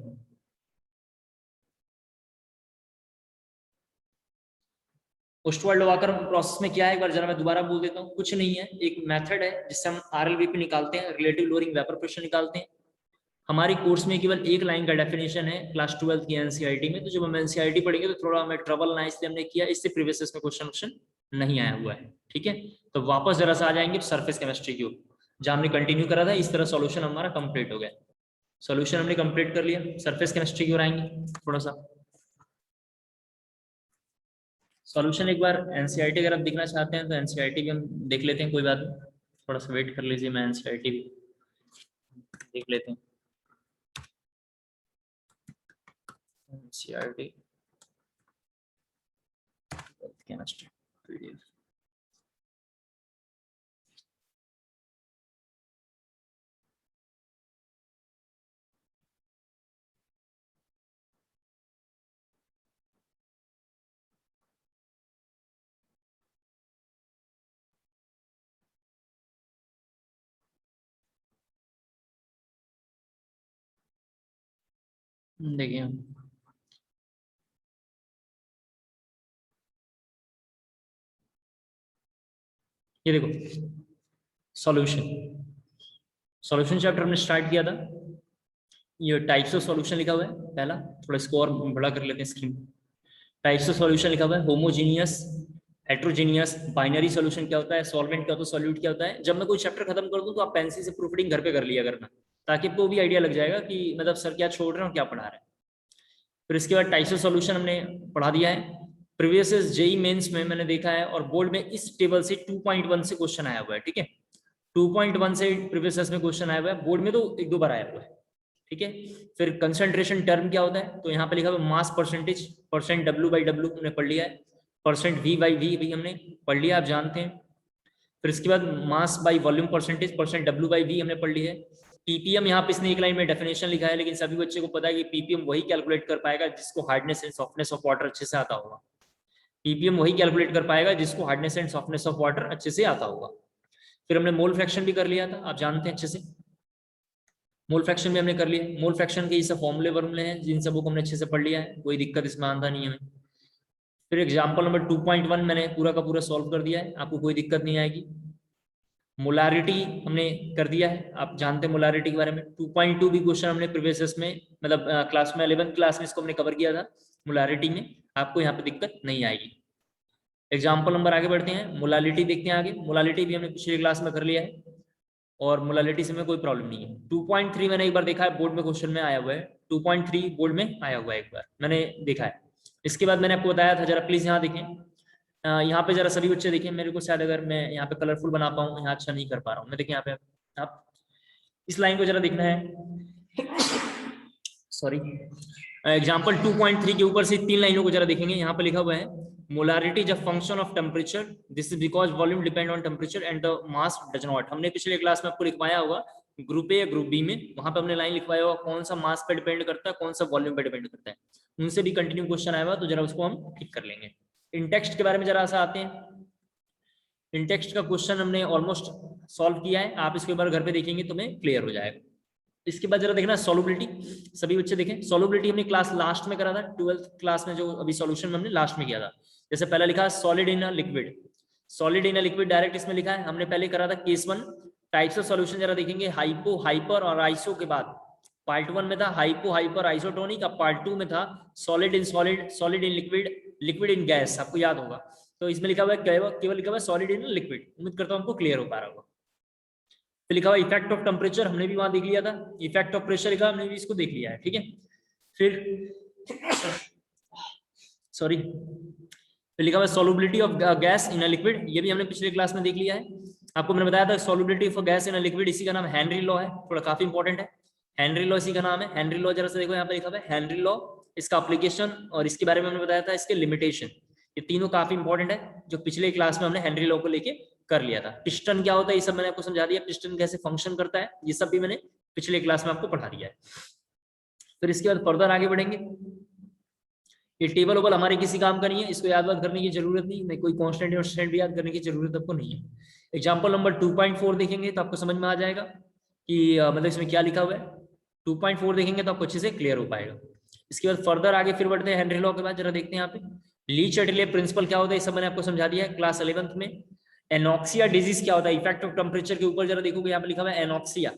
पोस्ट-वर्ल्ड वाकर प्रोसेस में क्या है, एक बार जरा मैं दोबारा बोल देता हूँ। कुछ नहीं है, एक मेथड है जिससे हम RLVP निकालते हैं, रिलेटिव लोअरिंग वेपर प्रेशर निकालते हैं। हमारे कोर्स में केवल एक लाइन का डेफिनेशन है क्लास 12 की एनसीईआरटी में, तो जब हम एनसीईआरटी पढ़ेंगे तो थोड़ा हमें ट्रबल ना, इसलिए हमने किया। इससे प्रीवियस में क्वेश्चन नहीं आया हुआ है, ठीक है। तो वापस जरा सा आ जाएंगे सरफेस केमिस्ट्री की ओर, जहां हमने कंटिन्यू करा था। इस तरह सॉल्यूशन हमारा कंप्लीट हो गया, सॉल्यूशन हमने कंप्लीट कर लिया। सरफेस केमिस्ट्री की ओर आएंगे थोड़ा सा। सॉल्यूशन एक बार एनसीईआरटी अगर आप देखना चाहते हैं तो एनसीईआरटी भी हम देख लेते हैं, कोई बात नहीं, थोड़ा सा वेट कर लीजिए, मैं एनसीईआरटी भी देख लेते हैं। एनसीईआरटी केमिस्ट्री पीडीएफ, देखिए ये देखो सॉल्यूशन, सॉल्यूशन चैप्टर हमने स्टार्ट किया था। ये टाइप्स ऑफ सॉल्यूशन लिखा हुआ है पहला, थोड़ा इसको और बड़ा कर लेते हैं स्क्रीन। टाइप्स ऑफ सॉल्यूशन लिखा हुआ है, होमोजीनियस, हेट्रोजीनियस, बाइनरी सॉल्यूशन क्या होता है, सॉल्वेंट क्या होता है, सॉल्यूट क्या होता है। जब मैं कोई चैप्टर खत्म कर दूं तो आप पेंसिल से प्रूफ रीडिंग घर पे कर लिया करना, ताकि आपको भी आइडिया लग जाएगा कि मतलब सर क्या छोड़ रहे हैं और क्या पढ़ा रहे हैं। फिर इसके बाद टाइप्स ऑफ सॉल्यूशन हमने पढ़ा दिया है। प्रीवियस जेई मेंस में मैंने देखा है और बोर्ड में इस टेबल से 2.1 से क्वेश्चन आया हुआ है, ठीक है। 2.1 से प्रीवियस में क्वेश्चन आया हुआ है, बोर्ड में तो एक दो बार आया हुआ है, ठीक है। फिर कंसंट्रेशन टर्म क्या होता है, तो यहाँ पे लिखा हुआ मास परसेंटेज, परसेंट W/W हमने पढ़ लिया है, परसेंट V/V भी हमने पढ़ लिया, आप जानते हैं। फिर इसके बाद mass by volume percentage, percent W/V हमने पढ़ ली है। पीपीएम यहाँ पे इसने एक लाइन में डेफिनेशन लिखा है, लेकिन सभी बच्चे को पता है कि पीपीएम वही कैलकुलेट कर पाएगा जिसको hardness and softness of water अच्छे से आता होगा। पीपीएम वही कैलकुलेट कर पाएगा जिसको hardness and softness of water अच्छे से आता होगा। फिर हमने मोल फ्रैक्शन भी कर लिया था, आप जानते हैं अच्छे से। मोल फ्रैक्शन भी हमने कर लिया। मोल फ्रैक्शन के ये सब फॉर्मूले वर्मूले हैं जिन सबको हमने अच्छे से पढ़ लिया है, कोई दिक्कत इसमें आंदा नहीं है हमें। फिर एग्जाम्पल नंबर 2.1 मैंने पूरा का पूरा सॉल्व कर दिया है, आपको कोई दिक्कत नहीं आएगी। मोलारिटी हमने कर दिया है, आप जानते हैं मोलारिटी के बारे में। 2.2 भी क्वेश्चन हमने प्रीवियस में मतलब क्लास में 11th क्लास में इसको हमने कवर किया था मोलारिटी में, आपको यहाँ पे दिक्कत नहीं आएगी। एग्जाम्पल नंबर आगे बढ़ते हैं, मोलालिटी देखते हैं आगे। मोलालिटी भी हमने पिछले क्लास में कर लिया है और मोलालिटी से में कोई प्रॉब्लम नहीं है। 2.3 मैंने एक बार देखा है, बोर्ड में क्वेश्चन में आया हुआ है, 2.3 बोर्ड में आया हुआ है, एक बार मैंने देखा है। इसके बाद मैंने आपको बताया था, जरा प्लीज यहाँ देखें, यहाँ पे जरा सभी बच्चे देखें मेरे को, शायद अगर मैं यहाँ पे कलरफुल बना पाऊँ, यहाँ अच्छा नहीं कर पा रहा हूँ मैं। देखिए यहाँ पे आप इस लाइन को जरा देखना है, सॉरी। एग्जाम्पल 2.3 के ऊपर से 3 लाइनों को जरा देखेंगे। यहाँ पे लिखा हुआ है molarity is a function of temperature, this is because volume depend on temperature and the mass does not. हमने पिछले क्लास में आपको लिखवाया होगा ग्रुप ए या ग्रुप बी में, वहां पे हमने लाइन लिखवाया होगा कौन सा मास पे डिपेंड करता है, कौन सा वॉल्यूम पे डिपेंड करता है। उनसे भी कंटिन्यू क्वेश्चन आया हुआ, तो जरा उसको हम ठीक कर लेंगे। इंटेक्स्ट के बारे में जरा सा आते हैं। इंटेक्स्ट का क्वेश्चन हमने ऑलमोस्ट सॉल्व किया है, आप इसके बार घर पे देखेंगे तो मैं क्लियर हो जाएगा। इसके बाद जरा देखना सॉल्युबिलिटी, सभी बच्चे देखें। सॉल्युबिलिटी हमने क्लास लास्ट में करा था, 12th क्लास में, जो अभी सॉल्यूशन हमने लास्ट में किया था। जैसे पहला लिखा solid in a liquid, solid in a liquid direct इसमें लिखा है, हमने पहले करा था केस 1। टाइप्स ऑफ सॉल्यूशन जरा देखेंगे, हाइपो, हाइपर और आइसो के बाद पार्ट 1 में था हाइपो, हाइपर, आइसोटोनिक। अब पार्ट 2 में था solid in solid, solid in liquid, liquid in gas, आपको याद होगा। तो इसमें लिखा हुआ है केवल लिखा हुआ है सॉलिड इन लिक्विड। उम्मीद करता हूं हमको क्लियर हो पा रहा होगा। फिर लिखा हुआ इफेक्ट ऑफ टेम्परेचर, हमने भी वहां देख लिया था। इफेक्ट ऑफ प्रेशर लिखा, हमने भी इसको देख लिया है, ठीक है। फिर सॉरी, फिर लिखा हुआ solubility of gas in a liquid, ये भी हमने पिछले क्लास में देख लिया है। आपको मैंने बताया था solubility of gas in a liquid, इसी का नाम हेनरी लॉ है, थोड़ा काफी इंपॉर्टेंट है। हेनरी लॉ इसी का नाम है। हेनरी लॉ जरा से देखो यहाँ पे लिखा हुआ है हेनरी लॉ, इसका एप्लीकेशन और इसके बारे में हमने बताया था, इसके लिमिटेशन, ये तीनों काफी इंपॉर्टेंट है, जो पिछले क्लास में हमने हेनरी लॉ को लेके कर लिया था। पिस्टन क्या होता है ये सब मैंने आपको समझा दिया, पिस्टन कैसे फंक्शन करता है ये सब भी मैंने पिछले क्लास में आपको पढ़ा दिया है। फिर इसके बाद फर्दर आगे बढ़ेंगे। ये टेबल ओबल हमारे किसी काम का नहीं है, इसको याद करने की जरूरत नहीं, कोई कांस्टेंट और स्टैंड भी याद करने की जरूरत आपको नहीं है। एग्जांपल नंबर 2.4 देखेंगे तो आपको समझ में आ जाएगा कि मतलब इसमें क्या लिखा हुआ है। 2.4 देखेंगे तो आपको अच्छे से क्लियर हो पाएगा। इसके बाद फर्दर आगे फिर बढ़ते हैं हेनरी लॉ के बाद, जरा देखते हैं यहाँ पे लीच एटले प्रिंसिपल क्या होता है, ये सब मैंने आपको समझा दिया है क्लास 11th में। एनॉक्सिया डिजीज क्या होता है, इफेक्ट ऑफ टेम्परेचर के ऊपर जरा देखोगे यहाँ पे लिखा हुआ है एनॉक्सिया।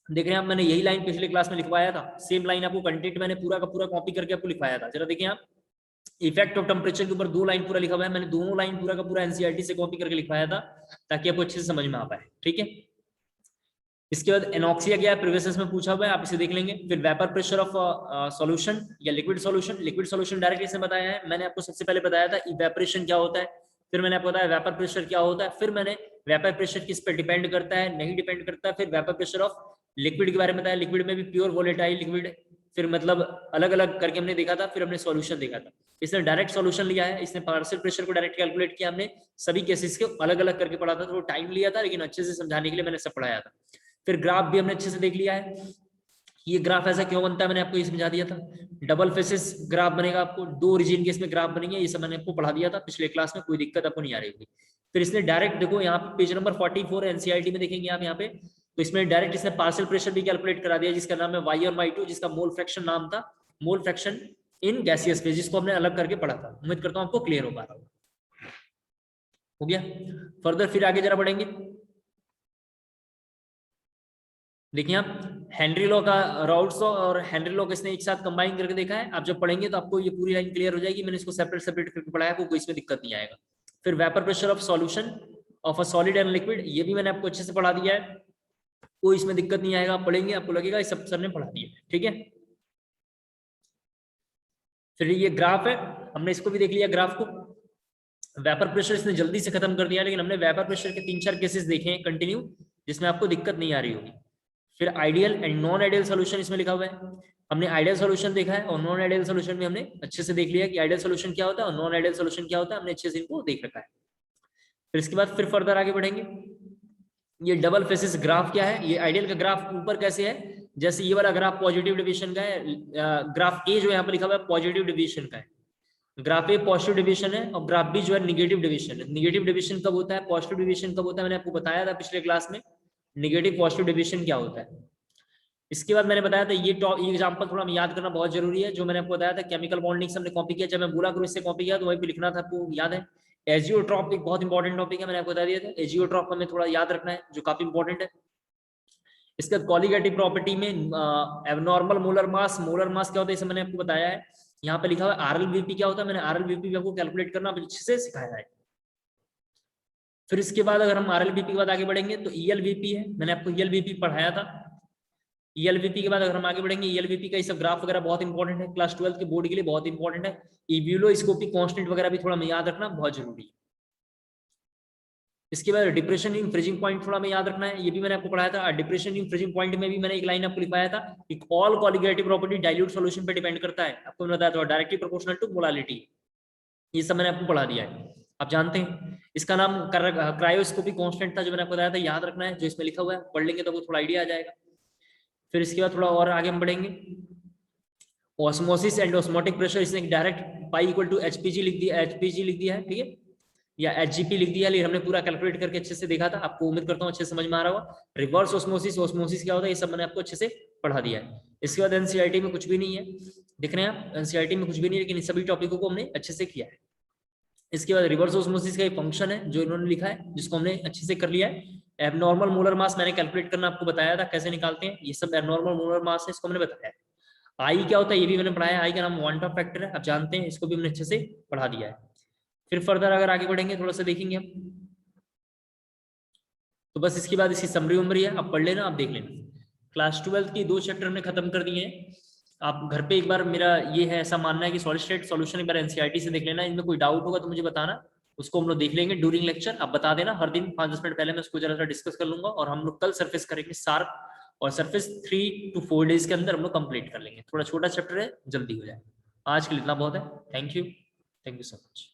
देख रहे हैं आप, मैंने यही लाइन पिछले क्लास में लिखवाया था, सेम लाइन आपको कंटेंट मैंने पूरा का पूरा कॉपी करके आपको लिखवाया था। जरा देखिए आप, इफेक्ट ऑफ टेम्परेचर के ऊपर 2 लाइन पूरा लिखा हुआ है, मैंने दोनों लाइन पूरा का पूरा एनसीईआरटी से कॉपी करके लिखवाया था, ताकि आपको अच्छे से समझ में आ पाए, ठीक है। इसके बाद एनॉक्सिया क्या है, प्रीवियस में पूछा हुआ है, आप इसे देख लेंगे। फिर वेपर प्रेशर ऑफ सॉल्यूशन या liquid solution, liquid solution direct इसने बताया है, मैंने आपको सबसे पहले बताया था इवेपोरेशन क्या होता है, फिर मैंने आपको बताया वेपर प्रेशर क्या होता है, फिर मैंने वेपर प्रेशर किस पे डिपेंड करता है, नहीं डिपेंड करता है, फिर वेपर प्रेशर ऑफ लिक्विड के बारे में बताया, लिक्विड में भी प्योर वोलेटाइल लिक्विड, फिर मतलब अलग अलग करके हमने देखा था, फिर हमने सॉल्यूशन देखा था। इसने डायरेक्ट सॉल्यूशन लिया है, इसने पार्शियल प्रेशर को डायरेक्ट कैलकुलेट किया, हमने सभी केसेस के अलग अलग करके पढ़ा था, तो टाइम लिया था, लेकिन अच्छे से समझाने के लिए मैंने सब पढ़ाया था। फिर ग्राफ भी हमने अच्छे से देख लिया है, ये ग्राफ ऐसा क्यों बनता है मैंने आपको ये समझा दिया था। डबल फेसेस ग्राफ बनेगा, आपको 2 रीजन के इसमें ग्राफ बनेंगे, ये सब मैंने आपको पढ़ा दिया था पिछले क्लास में, कोई दिक्कत आपको नहीं आ रही होगी। फिर इसने डायरेक्ट देखो यहाँ पे पेज नंबर 44 एनसीईआरटी में देखेंगे आप यहाँ पे, तो इसमें डायरेक्ट इसने पार्शियल प्रेशर भी कैलकुलेट करा दिया, जिसका नाम है वाई और वाई टू, जिसका मोल फ्रैक्शन नाम था, mole fraction in gaseous phase, जिसको हमने अलग करके पढ़ा था। उम्मीद करता हूँ आपको क्लियर हो पा रहा हो गया। फर्दर फिर आगे जरा बढ़ेंगे। देखिए आप, हेनरी लॉ का राउल्स लॉ और हेनरी लॉ को इसने एक साथ कंबाइन करके देखा है, आप जब पढ़ेंगे तो आपको ये पूरी लाइन क्लियर हो जाएगी। मैंने इसको सेपरेट सेपरेट करके पढ़ाया, आपको कोई इसमें दिक्कत नहीं आएगा। फिर vapour pressure of solution of a solid and liquid, ये भी मैंने आपको अच्छे से पढ़ा दिया है, कोई इसमें दिक्कत नहीं आएगा, आप पढ़ेंगे आपको लगेगा इस सब सर ने पढ़ा दिया है, ठीक है। फिर ये ग्राफ है, हमने इसको भी देख लिया ग्राफ को। वेपर प्रेशर इसने जल्दी से खत्म कर दिया, लेकिन हमने वेपर प्रेशर के 3-4 केसेस देखे हैं कंटिन्यू, जिसमें आपको दिक्कत नहीं आ रही होगी। फिर ideal and non ideal solution इसमें लिखा हुआ है, हमने आइडियल सॉल्यूशन देखा है और नॉन आइडियल सॉल्यूशन भी हमने अच्छे से देख लिया कि आइडियल सॉल्यूशन क्या होता है और नॉन आइडियल सॉल्यूशन क्या होता है, हमने अच्छे से इनको देख रखा है। फिर इसके बाद फिर फर्दर आगे बढ़ेंगे। ये डबल फेसिस ग्राफ क्या है, ये आइडियल का ग्राफ ऊपर कैसे है, जैसे ये वाला ग्राफ पॉजिटिव डिविएशन का है, ग्राफ ए जो यहाँ पर लिखा हुआ है पॉजिटिव डिविएशन का है, ग्राफ ए पॉजिटिव डिवीजन है और ग्राफ बी जो है नेगेटिव डिवीजन है। नेगेटिव डिवीजन कब होता है, पॉजिटिव डिवीजन कब होता है, मैंने आपको बताया था पिछले क्लास में नेगेटिव पॉजिटिव डिवीजन क्या होता है। इसके बाद मैंने बताया था ये एग्जांपल थोड़ा याद करना बहुत जरूरी है, जो मैंने आपको बताया था केमिकल बॉन्डिंग से हमने कॉपी किया, जब मैं बोला करूं इससे कॉपी किया तो वहीं पे लिखना था, आपको याद है एजियोट्रॉप एक बहुत इंपॉर्टेंट टॉपिक है, मैंने आपको बता दिया था। एजियोट्रॉप हमें थोड़ा याद रखना है, जो काफी इंपॉर्टेंट है। इसका कॉलीगेटिव प्रॉपर्टी में एबनॉर्मल मोलर मास क्या होता है, इसे मैंने आपको बताया है। यहाँ पे लिखा हुआ है RLVP क्या होता है, मैंने RLVP भी आपको कैलकुलेट करना अच्छे से सिखाया है। फिर इसके बाद अगर हम RLVP के बाद आगे बढ़ेंगे तो ELVP है, मैंने आपको ELVP पढ़ाया था। ELVP के बाद अगर हम आगे बढ़ेंगे, ELVP का ये सब ग्राफ वगैरह बहुत इंपॉर्टेंट है, क्लास 12 के बोर्ड के लिए बहुत इंपॉर्टेंट है। इव्यूलोस्कोपिक कांस्टेंट वगैरह भी थोड़ा याद रखना बहुत जरूरी है। इसके बाद डिप्रेशन इन फ्रीजिंग पॉइंट थोड़ा में याद रखना है, ये भी मैंने आपको पढ़ाया था। डिप्रेशन इन फ्रीजिंग पॉइंट में भी मैंने एक लाइन आपको लिखवाया था कि all colligative property dilute solution पे डिपेंड करता है, आपको मैंने बताया था डायरेक्टली प्रोपोर्शनल टू मोलालिटी। ये सब मैंने आपको पढ़ा दिया है, आप जानते हैं। इसका नाम क्रायोस्कोपिक कांस्टेंट था, जो मैंने आपको बताया था, याद रखना है, जो इसमें लिखा हुआ है, पढ़ लेंगे तो आपको थोड़ा आइडिया आ जाएगा। फिर इसके बाद थोड़ा और आगे हम बढ़ेंगे। ऑस्मोसिस एंड ऑस्मोटिक प्रेशर, इसने direct pi equal to HPG लिख दिया, है, ठीक है, या HGP लिख दिया, लेकिन हमने पूरा कैलकुलेट करके अच्छे से देखा था, आपको उम्मीद करता हूँ अच्छे से समझ में आ रहा होगा। रिवर्स ऑस्मोसिस क्या होता है, ये सब मैंने आपको अच्छे से पढ़ा दिया है। इसके बाद NCERT में कुछ भी नहीं है, देख रहे हैं आप, NCERT में कुछ भी नहीं है, लेकिन इन सभी टॉपिकों को हमने अच्छे से किया है। इसके बाद रिवर्स ऑस्मोसिस का एक फंक्शन है जो इन्होंने लिखा है, जिसको हमने अच्छे से कर लिया है। एबनॉर्मल मोलर मास मैंने कैलकुलेट करना आपको बताया था, कैसे निकालते हैं, ये सब एबनॉर्मल मोलर मास है, इसको मैंने बताया। आई क्या होता है ये भी मैंने पढ़ाया, आई का नाम क्वांटम फैक्टर है, आप जानते हैं, इसको भी हमने अच्छे से पढ़ा दिया है। फिर फर्दर अगर आगे बढ़ेंगे थोड़ा सा देखेंगे हम, तो बस इसके बाद इसकी समरी उमरी है, आप पढ़ लेना, आप देख लेना। क्लास 12 की 2 चैप्टर हमने खत्म कर दिए हैं। आप घर पे एक बार, मेरा ये है ऐसा मानना है कि सॉलिड स्टेट सॉल्यूशन एक बार NCERT से देख लेना, इनमें कोई डाउट होगा तो मुझे बताना, उसको हम लोग देख लेंगे ड्यूरिंग लेक्चर। आप बता देना, हर दिन 5-10 मिनट पहले मैं उसको जरा सा डिस्कस कर लूंगा, और हम लोग कल सरफेस करेंगे शार्प, और सरफेस 3 to 4 डेज के अंदर हम लोग कंप्लीट कर लेंगे। थोड़ा छोटा चैप्टर है, जल्दी हो जाए। आज के लिए इतना बहुत है। Thank you so much.